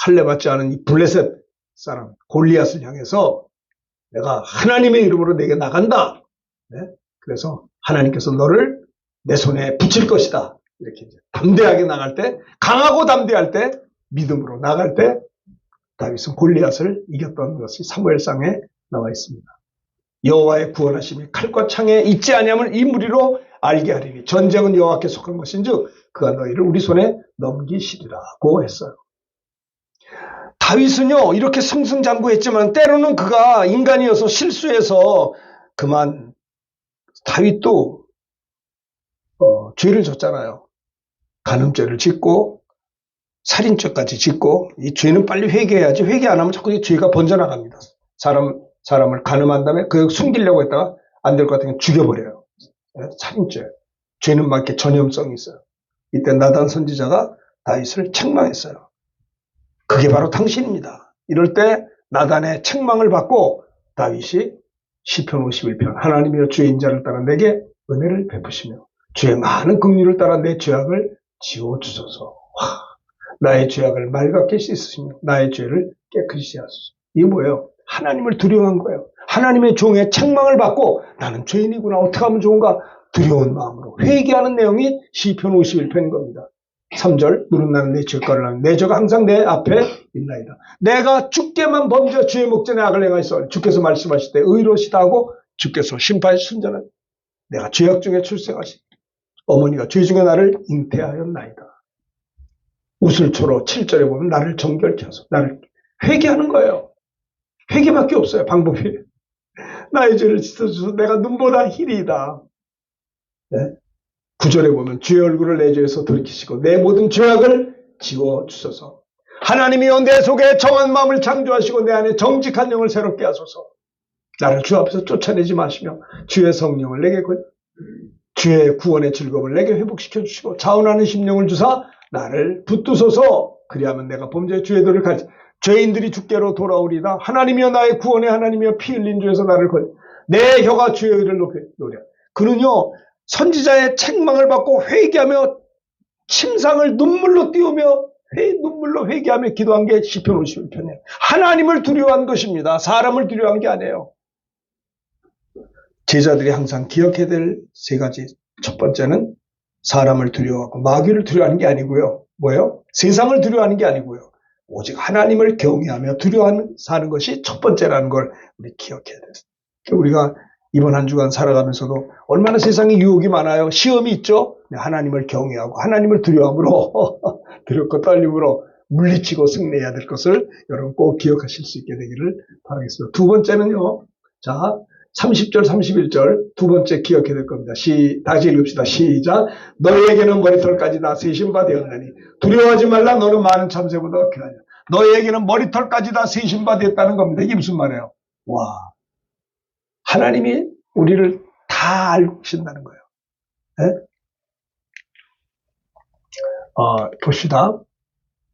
할례 받지 않은 이 블레셋 사람 골리앗을 향해서 내가 하나님의 이름으로 내게 나간다. 네? 그래서 하나님께서 너를 내 손에 붙일 것이다. 이렇게 이제 담대하게 나갈 때, 강하고 담대할 때, 믿음으로 나갈 때 다윗은 골리앗을 이겼던 것이 사무엘상에 나와 있습니다. 여호와의 구원하심이 칼과 창에 있지 아니함을 이 무리로 알게 하리니 전쟁은 여호와께 속한 것인즉 그가 너희를 우리 손에 넘기시리라고 했어요. 다윗은요 이렇게 승승장구했지만 때로는 그가 인간이어서 실수해서 그만 다윗도 죄를 졌잖아요. 간음죄를 짓고 살인죄까지 짓고 이 죄는 빨리 회개해야지 회개 안 하면 자꾸 이 죄가 번져나갑니다. 사람을 간음한 다음에 그 숨기려고 했다가 안 될 것 같으면 죽여버려요. 살인죄. 죄는 막 이렇게 전염성이 있어요. 이때 나단 선지자가 다윗을 책망했어요. 그게 바로 당신입니다. 이럴 때 나단의 책망을 받고 다윗이 시편 51편 하나님이여 주의 인자를 따라 내게 은혜를 베푸시며 주의 많은 긍휼을 따라 내 죄악을 지워주소서. 나의 죄악을 맑게 씻으시며 나의 죄를 깨끗이 하소서. 이게 뭐예요? 하나님을 두려워한 거예요. 하나님의 종의 책망을 받고 나는 죄인이구나 어떻게 하면 좋은가 두려운 마음으로 회개하는 내용이 시편 51편인 겁니다. 3절 누른 나는 내 죄가를 하는 내 죄가 항상 내 앞에 있나이다. 내가 주께만 범죄 주의 목전에 악을 행하였어. 주께서 말씀하실 때 의로시다 하고 주께서 심판에 순전한 내가 죄악 중에 출생하시 어머니가 죄 중에 나를 잉태하였나이다. 우슬초로 7절에 보면 나를 정결케 하소서. 나를 회개하는 거예요. 회개밖에 없어요. 방법이. 나의 죄를 씻어주소서. 내가 눈보다 희리이다. 네? 9절에 보면 주의 얼굴을 내 죄에서 돌이키시고 내 모든 죄악을 지워주소서. 하나님이여 내 속에 정한 마음을 창조하시고 내 안에 정직한 영을 새롭게 하소서. 나를 주 앞에서 쫓아내지 마시며 주의 성령을 내게 주의 구원의 즐거움을 내게 회복시켜 주시고 자원하는 심령을 주사 나를 붙드소서. 그리하면 내가 범죄의 주의 도를 가르치 죄인들이 주께로 돌아오리다. 하나님이여 나의 구원의 하나님이여 피 흘린 죄에서 나를 내 혀가 주의 의를 높여. 그는요 선지자의 책망을 받고 회개하며 침상을 눈물로 띄우며 눈물로 회개하며 기도한 게 시편 51편이에요. 하나님을 두려워한 것입니다. 사람을 두려워한 게 아니에요. 제자들이 항상 기억해야 될 세 가지. 첫 번째는 사람을 두려워하고 마귀를 두려워하는 게 아니고요. 뭐예요? 세상을 두려워하는 게 아니고요. 오직 하나님을 경외하며 두려워하는 사는 것이 첫 번째라는 걸 우리 기억해야 돼요. 우리가 이번 한 주간 살아가면서도 얼마나 세상에 유혹이 많아요. 시험이 있죠. 하나님을 경외하고 하나님을 두려움으로 두렵고 떨림으로 물리치고 승리해야 될 것을 여러분 꼭 기억하실 수 있게 되기를 바라겠습니다. 두 번째는요. 자 30절 31절 두 번째 기억해야 될 겁니다. 다시 읽읍시다. 시작. 너희에게는 머리털까지 다 세신 바 되었나니 두려워하지 말라. 너는 많은 참새보다 귀하냐. 너희에게는 머리털까지 다 세신 바 되었다는 겁니다. 이게 무슨 말이에요? 와, 하나님이 우리를 다 알고 계신다는 거예요. 네? 봅시다.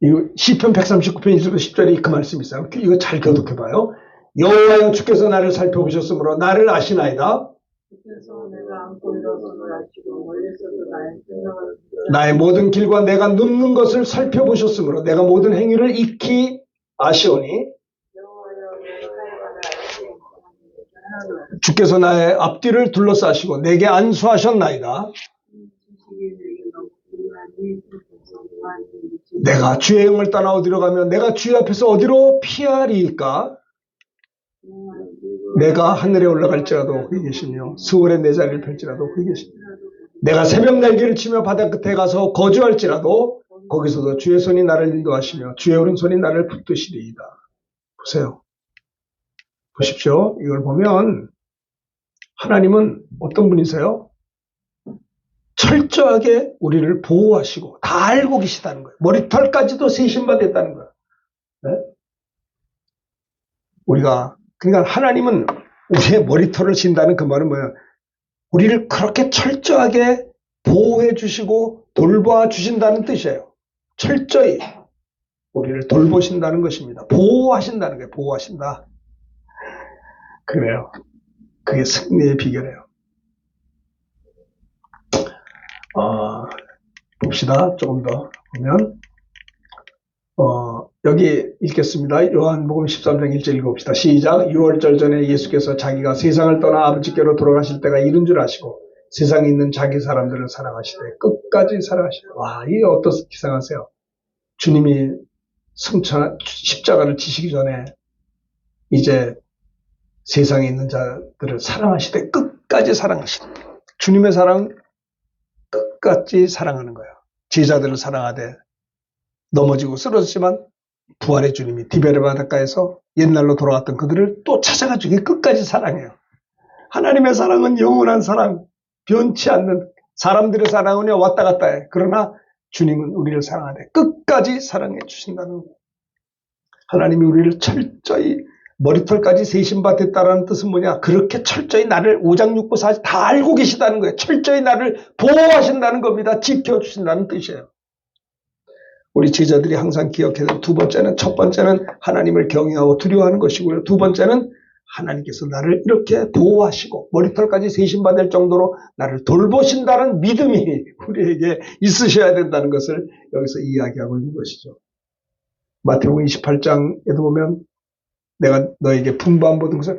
이거 시편 139편 1절부터 10절에 그 말씀이 있어요. 이거 잘 교독해봐요. 여호와여 주께서 나를 살펴보셨으므로 나를 아시나이다. 주께서 내가 안고 일어서를 아시고 멀리서도 나의 생각을 나의 모든 길과 내가 눕는 것을 살펴보셨으므로 내가 모든 행위를 익히 아시오니 여호와여 내가 하여간을 아시고 주께서 나의 앞뒤를 둘러싸시고 내게 안수하셨나이다. 내가 주의 영을 떠나 어디로 가면 내가 주의 앞에서 어디로 피하리이까? 내가 하늘에 올라갈지라도 거기 계시며 수월의 내 자리를 펼지라도 거기 계시며 내가 새벽 날개를 치며 바다 끝에 가서 거주할지라도 거기서도 주의 손이 나를 인도하시며 주의 오른손이 나를 붙드시리이다. 보세요. 보십시오. 이걸 보면 하나님은 어떤 분이세요? 철저하게 우리를 보호하시고 다 알고 계시다는 거예요. 머리털까지도 세신받았다는 거예요. 네? 그러니까 하나님은 우리의 머리털을 신다는 그 말은 뭐예요? 우리를 그렇게 철저하게 보호해 주시고 돌봐 주신다는 뜻이에요. 철저히 우리를 돌보신다는 것입니다. 보호하신다는 거예요. 보호하신다. 그래요. 그게 승리의 비결이에요. 봅시다. 조금 더 보면 여기 읽겠습니다. 요한복음 13장 1절 읽어봅시다. 시작. 6월절 전에 예수께서 자기가 세상을 떠나 아버지께로 돌아가실 때가 이른 줄 아시고 세상에 있는 자기 사람들을 사랑하시되 끝까지 사랑하시되. 와, 이게 어떻게 생각하세요? 주님이 십자가를 지시기 전에 이제 세상에 있는 자들을 사랑하시되 끝까지 사랑하시되. 주님의 사랑 끝까지 사랑하는 거예요. 제자들을 사랑하되 넘어지고 쓰러졌지만 부활의 주님이 디베레 바닷가에서 옛날로 돌아갔던 그들을 또 찾아가지고 끝까지 사랑해요. 하나님의 사랑은 영원한 사랑, 변치 않는. 사람들의 사랑은 왔다 갔다 해. 그러나 주님은 우리를 사랑하되 끝까지 사랑해 주신다는 거예요. 하나님이 우리를 철저히 머리털까지 세신받았다는 뜻은 뭐냐? 그렇게 철저히 나를 오장육부사지 다 알고 계시다는 거예요. 철저히 나를 보호하신다는 겁니다. 지켜주신다는 뜻이에요. 우리 제자들이 항상 기억해야 될 두 번째는, 첫 번째는 하나님을 경외하고 두려워하는 것이고요. 두 번째는 하나님께서 나를 이렇게 보호하시고 머리털까지 세신받을 정도로 나를 돌보신다는 믿음이 우리에게 있으셔야 된다는 것을 여기서 이야기하고 있는 것이죠. 마태복음 28장에도 보면 내가 너에게 분부한 모든 것을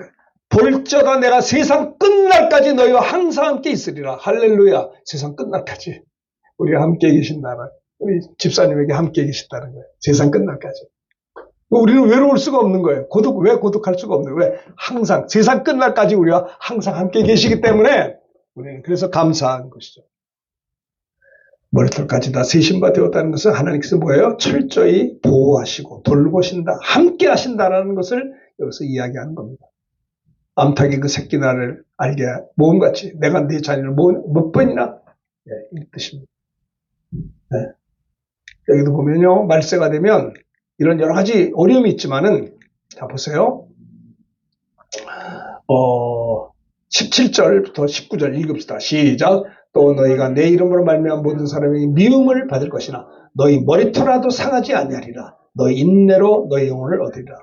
볼저가 내가 세상 끝날까지 너희와 항상 함께 있으리라. 할렐루야. 세상 끝날까지 우리와 함께 계신다는, 우리 집사님에게 함께 계신다는 거예요. 세상 끝날까지. 우리는 외로울 수가 없는 거예요. 왜 고독할 수가 없는 거예요? 왜? 항상 세상 끝날까지 우리와 항상 함께 계시기 때문에 우리는 그래서 감사한 것이죠. 머리털까지 다 세신바 되었다는 것은 하나님께서 뭐예요? 철저히 보호하시고 돌보신다, 함께 하신다라는 것을 여기서 이야기하는 겁니다. 암탉이 그 새끼 나를 알게 모험같이 내가 네 자녀를 몇 번이나 이 뜻입니다. 네. 여기도 보면요, 말세가 되면 이런 여러 가지 어려움이 있지만은, 자 보세요. 17절부터 19절 읽읍시다. 시작. 또 너희가 내 이름으로 말미암아 모든 사람에게 미움을 받을 것이나 너희 머리털라도 상하지 아니하리라. 너희 인내로 너희 영혼을 얻으리라.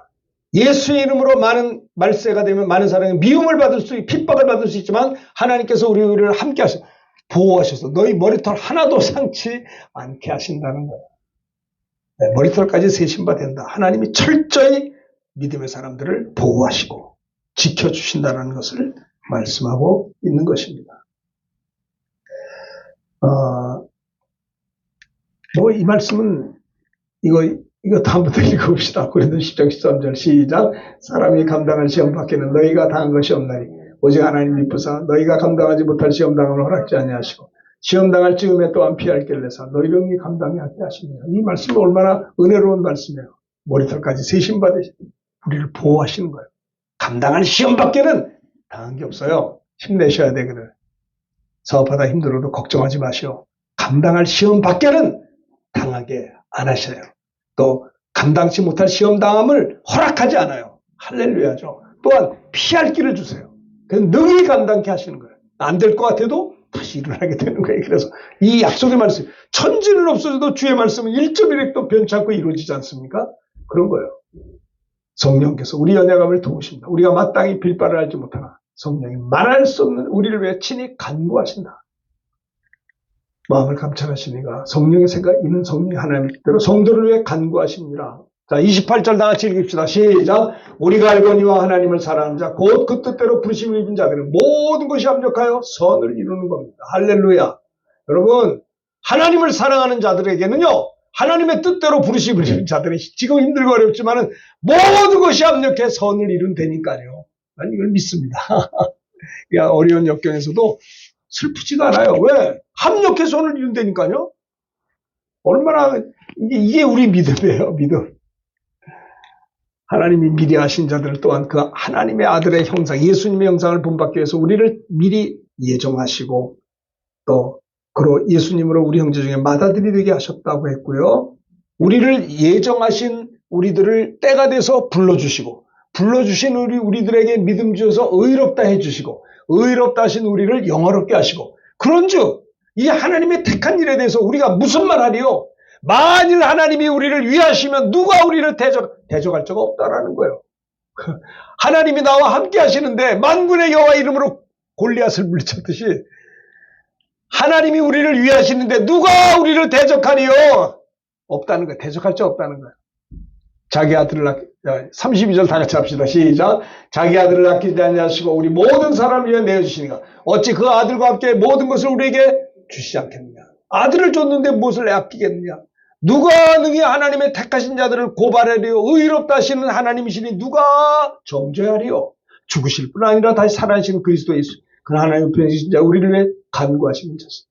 예수의 이름으로 많은 말세가 되면 많은 사람이 미움을 받을 수 있고 핍박을 받을 수 있지만 하나님께서 우리를 함께 하셔서 보호하셔서 너희 머리털 하나도 상치 않게 하신다는 거예요. 네, 머리털까지 세신바 된다. 하나님이 철저히 믿음의 사람들을 보호하시고 지켜주신다는 것을 말씀하고 있는 것입니다. 이 말씀은 이거 다음부터 읽어봅시다. 고린도 10장 13절 시작. 사람이 감당할 시험 밖에는 너희가 당한 것이 없나니 오직 하나님 미쁘사 너희가 감당하지 못할 시험 당함을 허락지 아니하시고 시험 당할 즈음에 또한 피할 길을 내사 너희를 능히 감당하게 하십니다. 이 말씀은 얼마나 은혜로운 말씀이에요. 머리털까지 세신받으시 우리를 보호하시는 거예요. 감당할 시험 밖에는 당한 게 없어요. 힘내셔야 되거든. 사업하다 힘들어도 걱정하지 마시오. 감당할 시험 밖에는 당하게 안 하셔요. 또 감당치 못할 시험 당함을 허락하지 않아요. 할렐루야죠. 또한 피할 길을 주세요. 그래서 능히 감당케 하시는 거예요. 안 될 것 같아도 다시 일어나게 되는 거예요. 그래서 이 약속의 말씀, 천지는 없어져도 주의 말씀은 1.1핵도 변치 않고 이루어지지 않습니까? 그런 거예요. 성령께서 우리 연약함을 도우십니다. 우리가 마땅히 빌바를 알지 못하나 성령이 말할 수 없는 우리를 위해 친히 간구하신다. 마음을 감찰하시니가 성령의 생각 있는 성령이 하나님의 뜻대로 성도를 위해 간구하십니다. 자, 28절 다 같이 읽읍시다. 시작. 우리가 알거니와 하나님을 사랑하는 자 곧 그 뜻대로 부르심을 입은 자들은 모든 것이 합력하여 선을 이루는 겁니다. 할렐루야. 여러분, 하나님을 사랑하는 자들에게는요, 하나님의 뜻대로 부르심을 자들은 지금 힘들고 어렵지만은 모든 것이 합력해 선을 이룬다니까요. 난 이걸 믿습니다. 어려운 역경에서도 슬프지가 않아요. 왜? 합력해 선을 이룬다니까요. 얼마나 이게 우리 믿음이에요. 믿음. 하나님이 미리 하신 자들을 또한 그 하나님의 아들의 형상, 예수님의 형상을 본받기 위해서 우리를 미리 예정하시고 또 그로 예수님으로 우리 형제 중에 맏아들이 되게 하셨다고 했고요. 우리를 예정하신 우리들을 때가 돼서 불러주시고 불러주신 우리들에게 믿음 주셔서 의롭다 해주시고 의롭다 하신 우리를 영화롭게 하시고 그런즉 이 하나님의 택한 일에 대해서 우리가 무슨 말 하리요? 만일 하나님이 우리를 위하시면 누가 우리를 대적할 자가 없다라는 거예요. 하나님이 나와 함께 하시는데 만군의 여호와 이름으로 골리앗을 물리쳤듯이 하나님이 우리를 위하시는데 누가 우리를 대적하리요? 없다는 거예요. 대적할 자 없다는 거예요. 자기 아들을 32절 다 같이 합시다. 시작. 자기 아들을 아끼지 아니하시고 우리 모든 사람을 위해 내어주시니까 어찌 그 아들과 함께 모든 것을 우리에게 주시지 않겠느냐. 아들을 줬는데 무엇을 아끼겠느냐. 누가 능히 하나님의 택하신 자들을 고발하리요. 의롭다 하시는 하나님이시니 누가 정죄하리요. 죽으실 뿐 아니라 다시 살아나시는 그리스도 예수. 그 하나님의 편이신 자 우리를 위해 간구하시는 자입니다.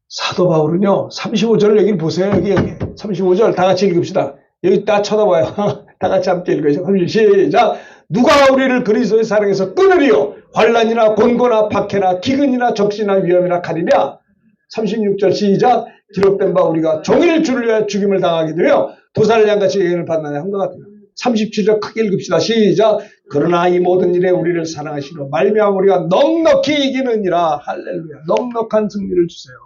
사도 바울은요. 35절을 여기 보세요. 여기 35절 다 같이 읽읍시다. 여기 다 쳐다봐요. 다 같이 함께 읽어요. 시작. 누가 우리를 그리스도의 사랑에서 끊으리요. 환난이나 곤고나 박해나 기근이나 적시나 위험이나 칼이랴. 36절 시작. 기록된 바 우리가 종일 주를 위하여 죽임을 당하게 되며 도살을 양같이 예언을 받느냐 한 것 같아요. 37절 크게 읽읍시다. 시작. 그러나 이 모든 일에 우리를 사랑하시고 말미암아 우리가 넉넉히 이기느니라. 할렐루야. 넉넉한 승리를 주세요.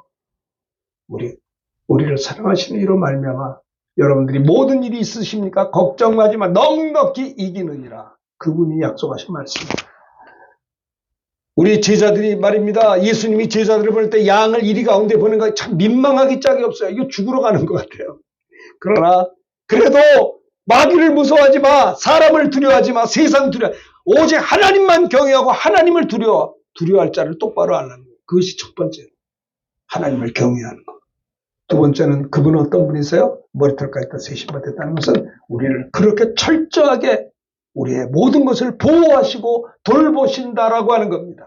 우리를 사랑하시는 이로 말미암아 여러분들이 모든 일이 있으십니까? 걱정하지 마. 넉넉히 이기느니라. 그분이 약속하신 말씀입니다. 우리 제자들이 말입니다. 예수님이 제자들을 보낼 때 양을 이리 가운데 보낸 거 참 민망하기 짝이 없어요. 이거 죽으러 가는 것 같아요. 그러나 그래도 마귀를 무서워하지 마. 사람을 두려워하지 마. 세상 두려워. 오직 하나님만 경외하고 하나님을 두려워할 자를 똑바로 알라는 거예요. 그것이 첫 번째. 하나님을 경외하는 것. 두 번째는 그분은 어떤 분이세요? 머리털까지 다 세심받았다는 것은 우리를 그렇게 철저하게 우리의 모든 것을 보호하시고 돌보신다라고 하는 겁니다.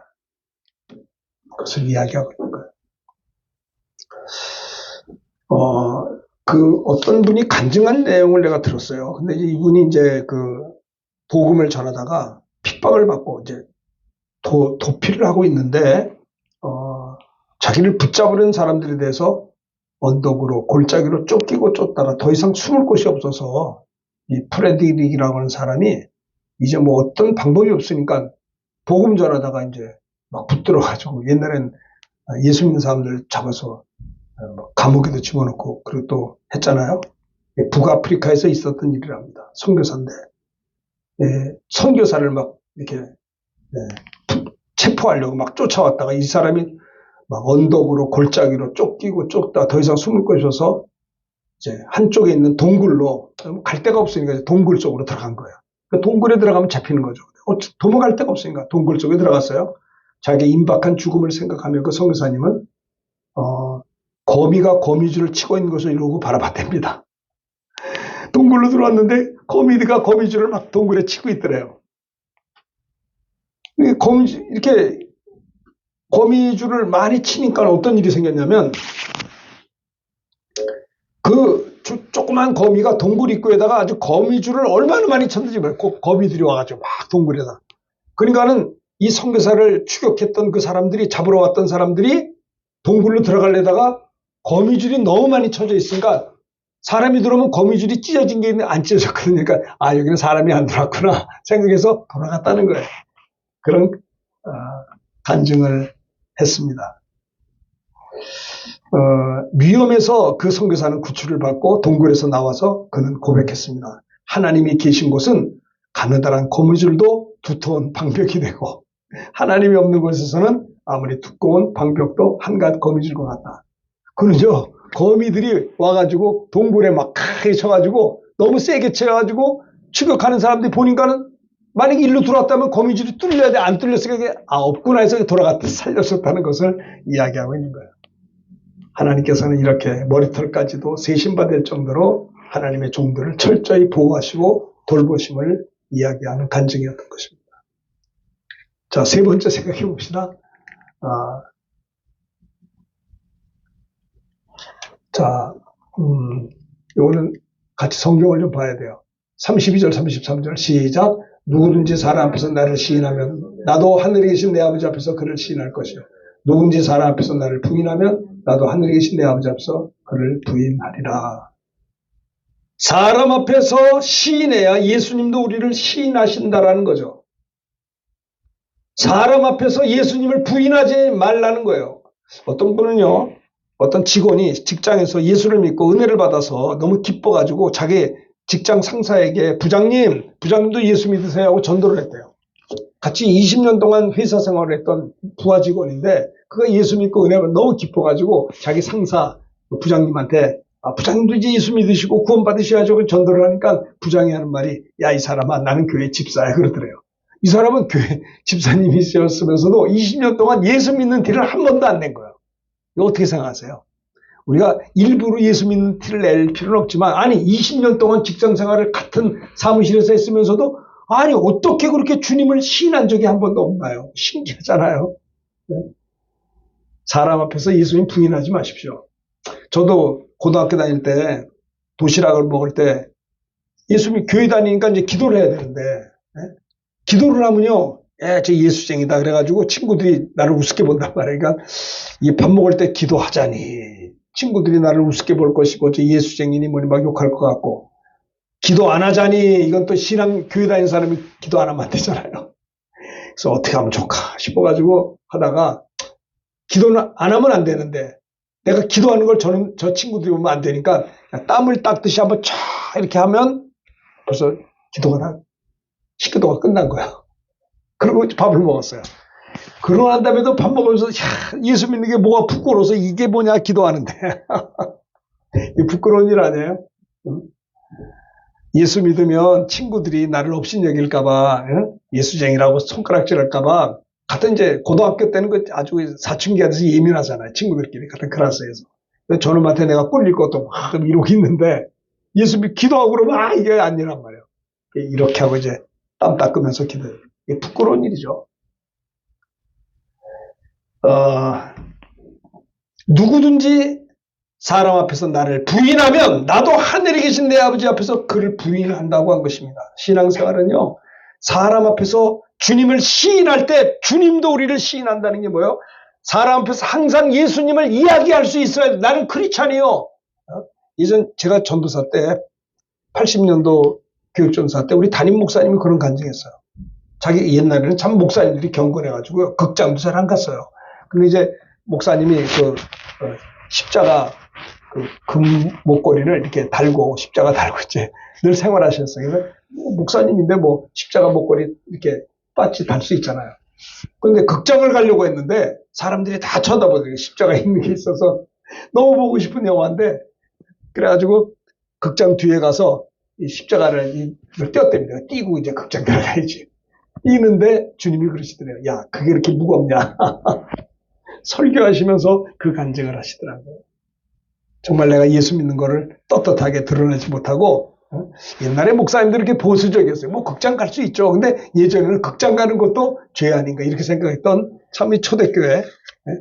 그것을 이야기하고 있는 거예요. 그 어떤 분이 간증한 내용을 내가 들었어요. 근데 이분이 이제 그 복음을 전하다가 핍박을 받고 이제 도피를 하고 있는데, 자기를 붙잡으려는 사람들에 대해서 언덕으로 골짜기로 쫓기고 쫓다가 더 이상 숨을 곳이 없어서 이 프레드릭이라고 하는 사람이 이제 뭐 어떤 방법이 없으니까 복음 전하다가 이제 막 붙들어가지고 옛날엔 예수 믿는 사람들 잡아서 감옥에도 집어넣고 그리고 또 했잖아요. 북아프리카에서 있었던 일이랍니다. 선교사인데 선교사를 막 이렇게 체포하려고 막 쫓아왔다가 이 사람이 막 언덕으로 골짜기로 쫓기고 쫓다 더 이상 숨을 곳이 없어서 이제 한쪽에 있는 동굴로 갈 데가 없으니까 동굴 속으로 들어간 거예요. 그러니까 동굴에 들어가면 잡히는 거죠. 도망갈 데가 없으니까 동굴 속에 들어갔어요. 자기 임박한 죽음을 생각하며 그 선교사님은 거미가 거미줄을 치고 있는 것을 이러고 바라봤답니다. 동굴로 들어왔는데 거미가 거미줄을 막 동굴에 치고 있더래요. 이렇게 거미줄을 많이 치니까 어떤 일이 생겼냐면 그 조그만 거미가 동굴 입구에다가 아주 거미줄을 얼마나 많이 쳤는지 몰라요. 거미들이 와가지고 막 동굴에다. 그러니까는 이 선교사를 추격했던 그 사람들이 잡으러 왔던 사람들이 동굴로 들어가려다가 거미줄이 너무 많이 쳐져 있으니까 사람이 들어오면 거미줄이 찢어진 게 있는데 안 찢어졌거든요. 그러니까 여기는 사람이 안 들어왔구나 생각해서 돌아갔다는 거예요. 그런 간증을 했습니다. 위험해서 그 선교사는 구출을 받고 동굴에서 나와서 그는 고백했습니다. 하나님이 계신 곳은 가느다란 거미줄도 두터운 방벽이 되고 하나님이 없는 곳에서는 아무리 두꺼운 방벽도 한갓 거미줄과 같다. 그러죠. 거미들이 와가지고 동굴에 막 크게 쳐가지고 너무 세게 쳐가지고 추격하는 사람들이 보니까는 만약에 일로 들어왔다면 거미줄이 뚫려야 돼. 안 뚫렸으니까 없구나 해서 돌아갔다 살렸었다는 것을 이야기하고 있는 거예요. 하나님께서는 이렇게 머리털까지도 세신받을 정도로 하나님의 종들을 철저히 보호하시고 돌보심을 이야기하는 간증이었던 것입니다. 자, 세 번째 생각해 봅시다. 이거는 같이 성경을 좀 봐야 돼요. 32절, 33절 시작. 누구든지 사람 앞에서 나를 시인하면 나도 하늘에 계신 내 아버지 앞에서 그를 시인할 것이요. 누구든지 사람 앞에서 나를 부인하면 나도 하늘에 계신 내 아버지 앞에서 그를 부인하리라. 사람 앞에서 시인해야 예수님도 우리를 시인하신다라는 거죠. 사람 앞에서 예수님을 부인하지 말라는 거예요. 어떤 분은요, 어떤 직원이 직장에서 예수를 믿고 은혜를 받아서 너무 기뻐가지고 자기 직장 상사에게 부장님도 예수 믿으세요 하고 전도를 했대요. 같이 20년 동안 회사 생활을 했던 부하 직원인데 그가 예수 믿고 은혜를 너무 기뻐가지고 자기 상사 부장님한테 부장님도 이제 예수 믿으시고 구원 받으셔야죠 전도를 하니까 부장이 하는 말이 야, 이 사람아 나는 교회 집사야 그러더래요. 이 사람은 교회 집사님이셨으면서도 20년 동안 예수 믿는 티를 한 번도 안 낸 거예요. 이거 어떻게 생각하세요? 우리가 일부러 예수 믿는 티를 낼 필요는 없지만, 아니 20년 동안 직장생활을 같은 사무실에서 했으면서도 아니 어떻게 그렇게 주님을 시인한 적이 한 번도 없나요? 신기하잖아요. 네? 사람 앞에서 예수님 부인하지 마십시오. 저도 고등학교 다닐 때 도시락을 먹을 때 예수님 교회 다니니까 이제 기도를 해야 되는데, 네? 기도를 하면요, 저 예수쟁이다 그래가지고 친구들이 나를 우습게 본단 말이에요. 그러니까 이 밥 먹을 때 기도하자니 친구들이 나를 우습게 볼 것이고 저 예수쟁이니 뭐니 막 욕할 것 같고, 기도 안 하자니 이건 또 신앙 교회 다니는 사람이 기도 안 하면 안 되잖아요. 그래서 어떻게 하면 좋을까 싶어가지고 하다가 기도는 안 하면 안 되는데 내가 기도하는 걸 저 친구들이 보면 안 되니까 땀을 닦듯이 한번 쫙 이렇게 하면 벌써 식기도가 끝난 거예요. 그리고 밥을 먹었어요. 그러고 난 다음에도 밥 먹으면서 예수 믿는 게 뭐가 부끄러워서 이게 뭐냐 기도하는데 이 부끄러운 일 아니에요? 예수 믿으면 친구들이 나를 없인 여길까봐 예수쟁이라고 손가락질할까봐 같은 이제 고등학교 때는 그 아주 사춘기가 돼서 예민하잖아요. 친구들끼리 같은 클래스에서. 저놈한테 내가 꿀릴 것도 좀 이러고 있는데 예수 믿 기도하고 그러면 이게 아니란 말이에요. 이렇게 하고 이제 땀 닦으면서 기도해요. 이게 부끄러운 일이죠. 누구든지 사람 앞에서 나를 부인하면 나도 하늘에 계신 내 아버지 앞에서 그를 부인한다고 한 것입니다. 신앙생활은요, 사람 앞에서 주님을 시인할 때 주님도 우리를 시인한다는 게 뭐예요? 사람 앞에서 항상 예수님을 이야기할 수 있어야 돼. 나는 크리스찬이요. 예전 제가 전도사 때 80년도 교육전사 때 우리 담임 목사님이 그런 간증했어요. 자기 옛날에는 참 목사님들이 경건해가지고 극장도 잘 안 갔어요. 근데 이제 목사님이 십자가 금 목걸이를 이렇게 달고 십자가 달고 이제 늘 생활하셨어요. 그래서 목사님인데 뭐 십자가 목걸이 이렇게 빠지 달 수 있잖아요. 그런데 극장을 가려고 했는데 사람들이 다 쳐다보더니 십자가 있는 게 있어서 너무 보고 싶은 영화인데 그래가지고 극장 뒤에 가서 이 십자가를 띄었답니다. 띄고 이제 극장 들어가야지. 뛰는데 주님이 그러시더래요. 야, 그게 이렇게 무겁냐? 설교하시면서 그 간증을 하시더라고요. 정말 내가 예수 믿는 거를 떳떳하게 드러내지 못하고 옛날에 목사님들이 이렇게 보수적이었어요. 뭐 극장 갈 수 있죠. 근데 예전에는 극장 가는 것도 죄 아닌가 이렇게 생각했던 참 이 초대교회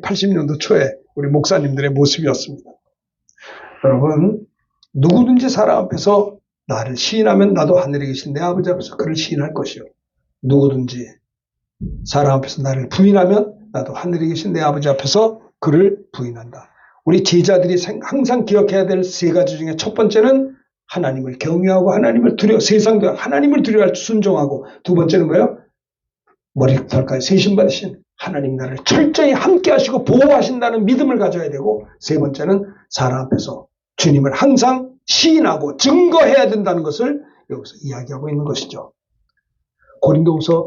80년도 초에 우리 목사님들의 모습이었습니다. 여러분, 누구든지 사람 앞에서 나를 시인하면 나도 하늘에 계신 내 아버지 앞에서 그를 시인할 것이요. 누구든지 사람 앞에서 나를 부인하면 나도 하늘에 계신 내 아버지 앞에서 그를 부인한다. 우리 제자들이 항상 기억해야 될 세 가지 중에 첫 번째는 하나님을 경외하고 하나님을 세상도 하나님을 두려워할 순종하고, 두 번째는 뭐예요? 머리털까지 세신받으신 하나님 나를 철저히 함께 하시고 보호하신다는 믿음을 가져야 되고, 세 번째는 사람 앞에서 주님을 항상 시인하고 증거해야 된다는 것을 여기서 이야기하고 있는 것이죠. 고린도후서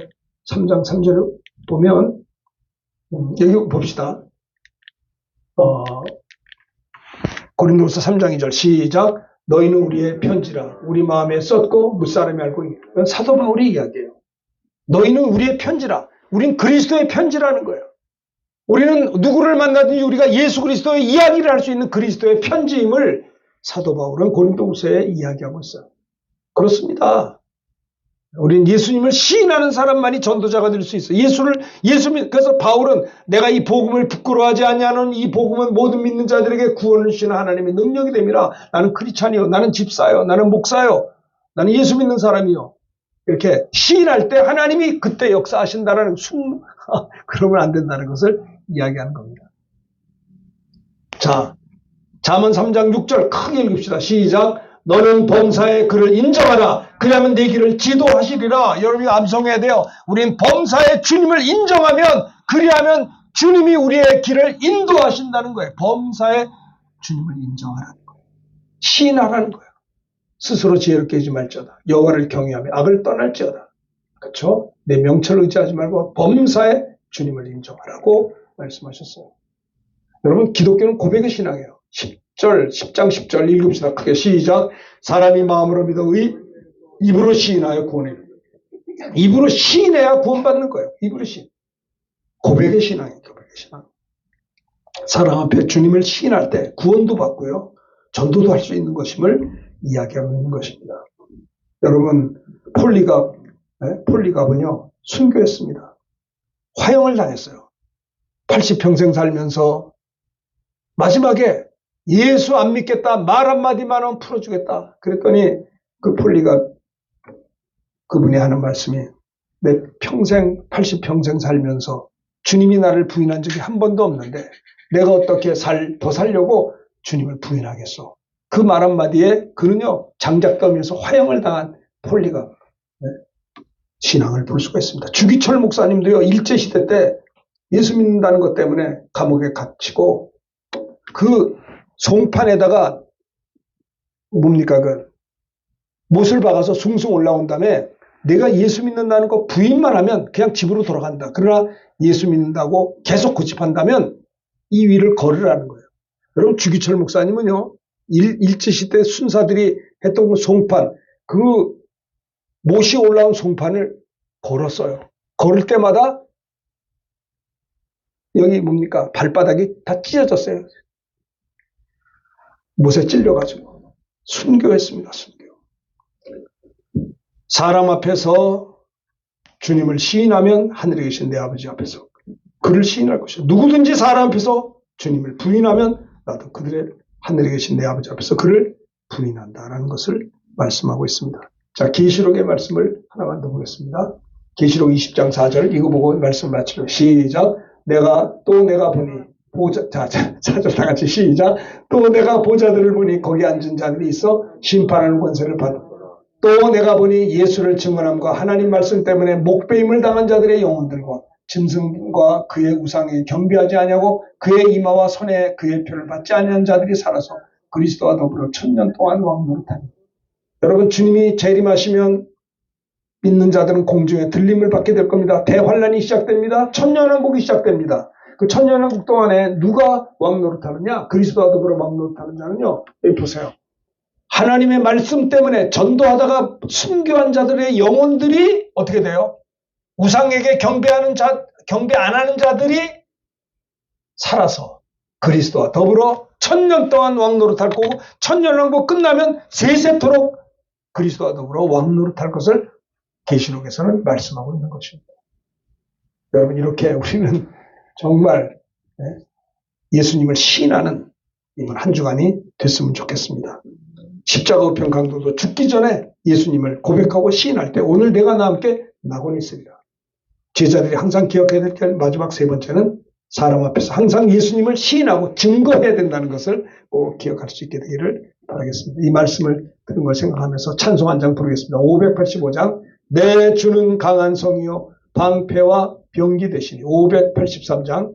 3장 3절을 보면 여기 봅시다. 고린도후서 3장 2절 시작. 너희는 우리의 편지라 우리 마음에 썼고 무사람이 알고 있는 사도 바울이 이야기해요. 너희는 우리의 편지라. 우린 그리스도의 편지라는 거예요. 우리는 누구를 만나든지 우리가 예수 그리스도의 이야기를 할 수 있는 그리스도의 편지임을 사도 바울은 고린도후서에 이야기하고 있어요. 그렇습니다. 우리는 예수님을 시인하는 사람만이 전도자가 될 수 있어요. 그래서 바울은 내가 이 복음을 부끄러워하지 아니하는 이 복음은 모든 믿는 자들에게 구원을 주시는 하나님의 능력이 됨이라. 나는 크리스찬이요, 나는 집사요, 나는 목사요, 나는 예수 믿는 사람이요. 이렇게 시인할 때 하나님이 그때 역사하신다라는 그러면 안 된다는 것을 이야기하는 겁니다. 자, 잠언 3장 6절 크게 읽읍시다. 시작. 너는 범사의 그를 인정하라. 그러면 내 길을 지도하시리라. 여러분이 암송해야 돼요. 우린 범사의 주님을 인정하면, 그리하면 주님이 우리의 길을 인도하신다는 거예요. 범사의 주님을 인정하라는 거예요. 시인하라는 거예요. 스스로 지혜롭게 하지 말지어다. 여호와를 경외하며 악을 떠날지어다. 그렇죠? 내 명철을 의지하지 말고 범사의 주님을 인정하라고 말씀하셨어요. 여러분, 기독교는 고백의 신앙이에요. 10장 10절 읽읍시다. 크게 시작. 사람이 마음으로 믿어 입으로 시인하여 구원해. 입으로 시인해야 구원받는 거예요. 입으로 시인. 고백의 신앙이에요. 고백의 신앙. 사람 앞에 주님을 시인할 때 구원도 받고요, 전도도 할 수 있는 것임을 이야기하고 있는 것입니다. 여러분, 폴리갑은요 순교했습니다. 화형을 당했어요. 80평생 살면서 마지막에 예수 안 믿겠다, 말 한마디만 하면 풀어주겠다. 그랬더니 그 폴리갑 그분이 하는 말씀이, 내 평생 80평생 살면서 주님이 나를 부인한 적이 한 번도 없는데 내가 어떻게 더 살려고 주님을 부인하겠소. 그 말 한마디에 그는요 장작더미에서 화형을 당한 폴리갑 신앙을 볼 수가 있습니다. 주기철 목사님도요 일제시대 때 예수 믿는다는 것 때문에 감옥에 갇히고 그 송판에다가 못을 박아서 숭숭 올라온 다음에 내가 예수 믿는다는 거 부인만 하면 그냥 집으로 돌아간다. 그러나 예수 믿는다고 계속 고집한다면 이 위를 걸으라는 거예요. 여러분, 주기철 목사님은요 일제시대 순사들이 했던 그 송판, 그 못이 올라온 송판을 걸었어요. 걸을 때마다 여기 발바닥이 다 찢어졌어요. 못에 찔려가지고 순교했습니다. 순교. 사람 앞에서 주님을 시인하면 하늘에 계신 내 아버지 앞에서 그를 시인할 것이요, 누구든지 사람 앞에서 주님을 부인하면 나도 그들의 하늘에 계신 내 아버지 앞에서 그를 부인한다라는 것을 말씀하고 있습니다. 자, 계시록의 말씀을 하나만 더 보겠습니다. 계시록 20장 4절 이거 보고 말씀 마치려. 시작. 내가 보니 다 같이 시작. 또 내가 보좌들을 보니 거기 앉은 자들이 있어 심판하는 권세를 받아. 또 내가 보니 예수를 증언함과 하나님 말씀 때문에 목배임을 당한 자들의 영혼들과 짐승과 그의 우상에 경배하지 아니하고 그의 이마와 손에 그의 표를 받지 아니한 자들이 살아서 그리스도와 더불어 1000년 동안 왕노릇하니. 여러분, 주님이 재림하시면 믿는 자들은 공중에 들림을 받게 될 겁니다. 대환란이 시작됩니다. 천년왕국이 시작됩니다. 그 천년왕국 동안에 누가 왕노릇하느냐? 그리스도와 더불어 왕노릇하는 자는요, 여기 보세요. 하나님의 말씀 때문에 전도하다가 순교한 자들의 영혼들이 어떻게 돼요? 우상에게 경배 안 하는 자들이 살아서 그리스도와 더불어 1000년 동안 왕노릇할 거고, 천년왕국 끝나면 세세토록 그리스도와 더불어 왕노릇할 것을 계시록에서는 말씀하고 있는 것입니다. 여러분, 이렇게 우리는 정말 예수님을 시인하는 이번 한 주간이 됐으면 좋겠습니다. 십자가 우편 강도도 죽기 전에 예수님을 고백하고 시인할 때 오늘 내가 나 함께 나곤 있으리라. 제자들이 항상 기억해야 될 게 마지막 세 번째는 사람 앞에서 항상 예수님을 시인하고 증거해야 된다는 것을 꼭 기억할 수 있게 되기를 바라겠습니다. 이 말씀을 들은 걸 생각하면서 찬송 한 장 부르겠습니다. 585장 내 주는 강한 성이요 방패와 병기 되시니. 583장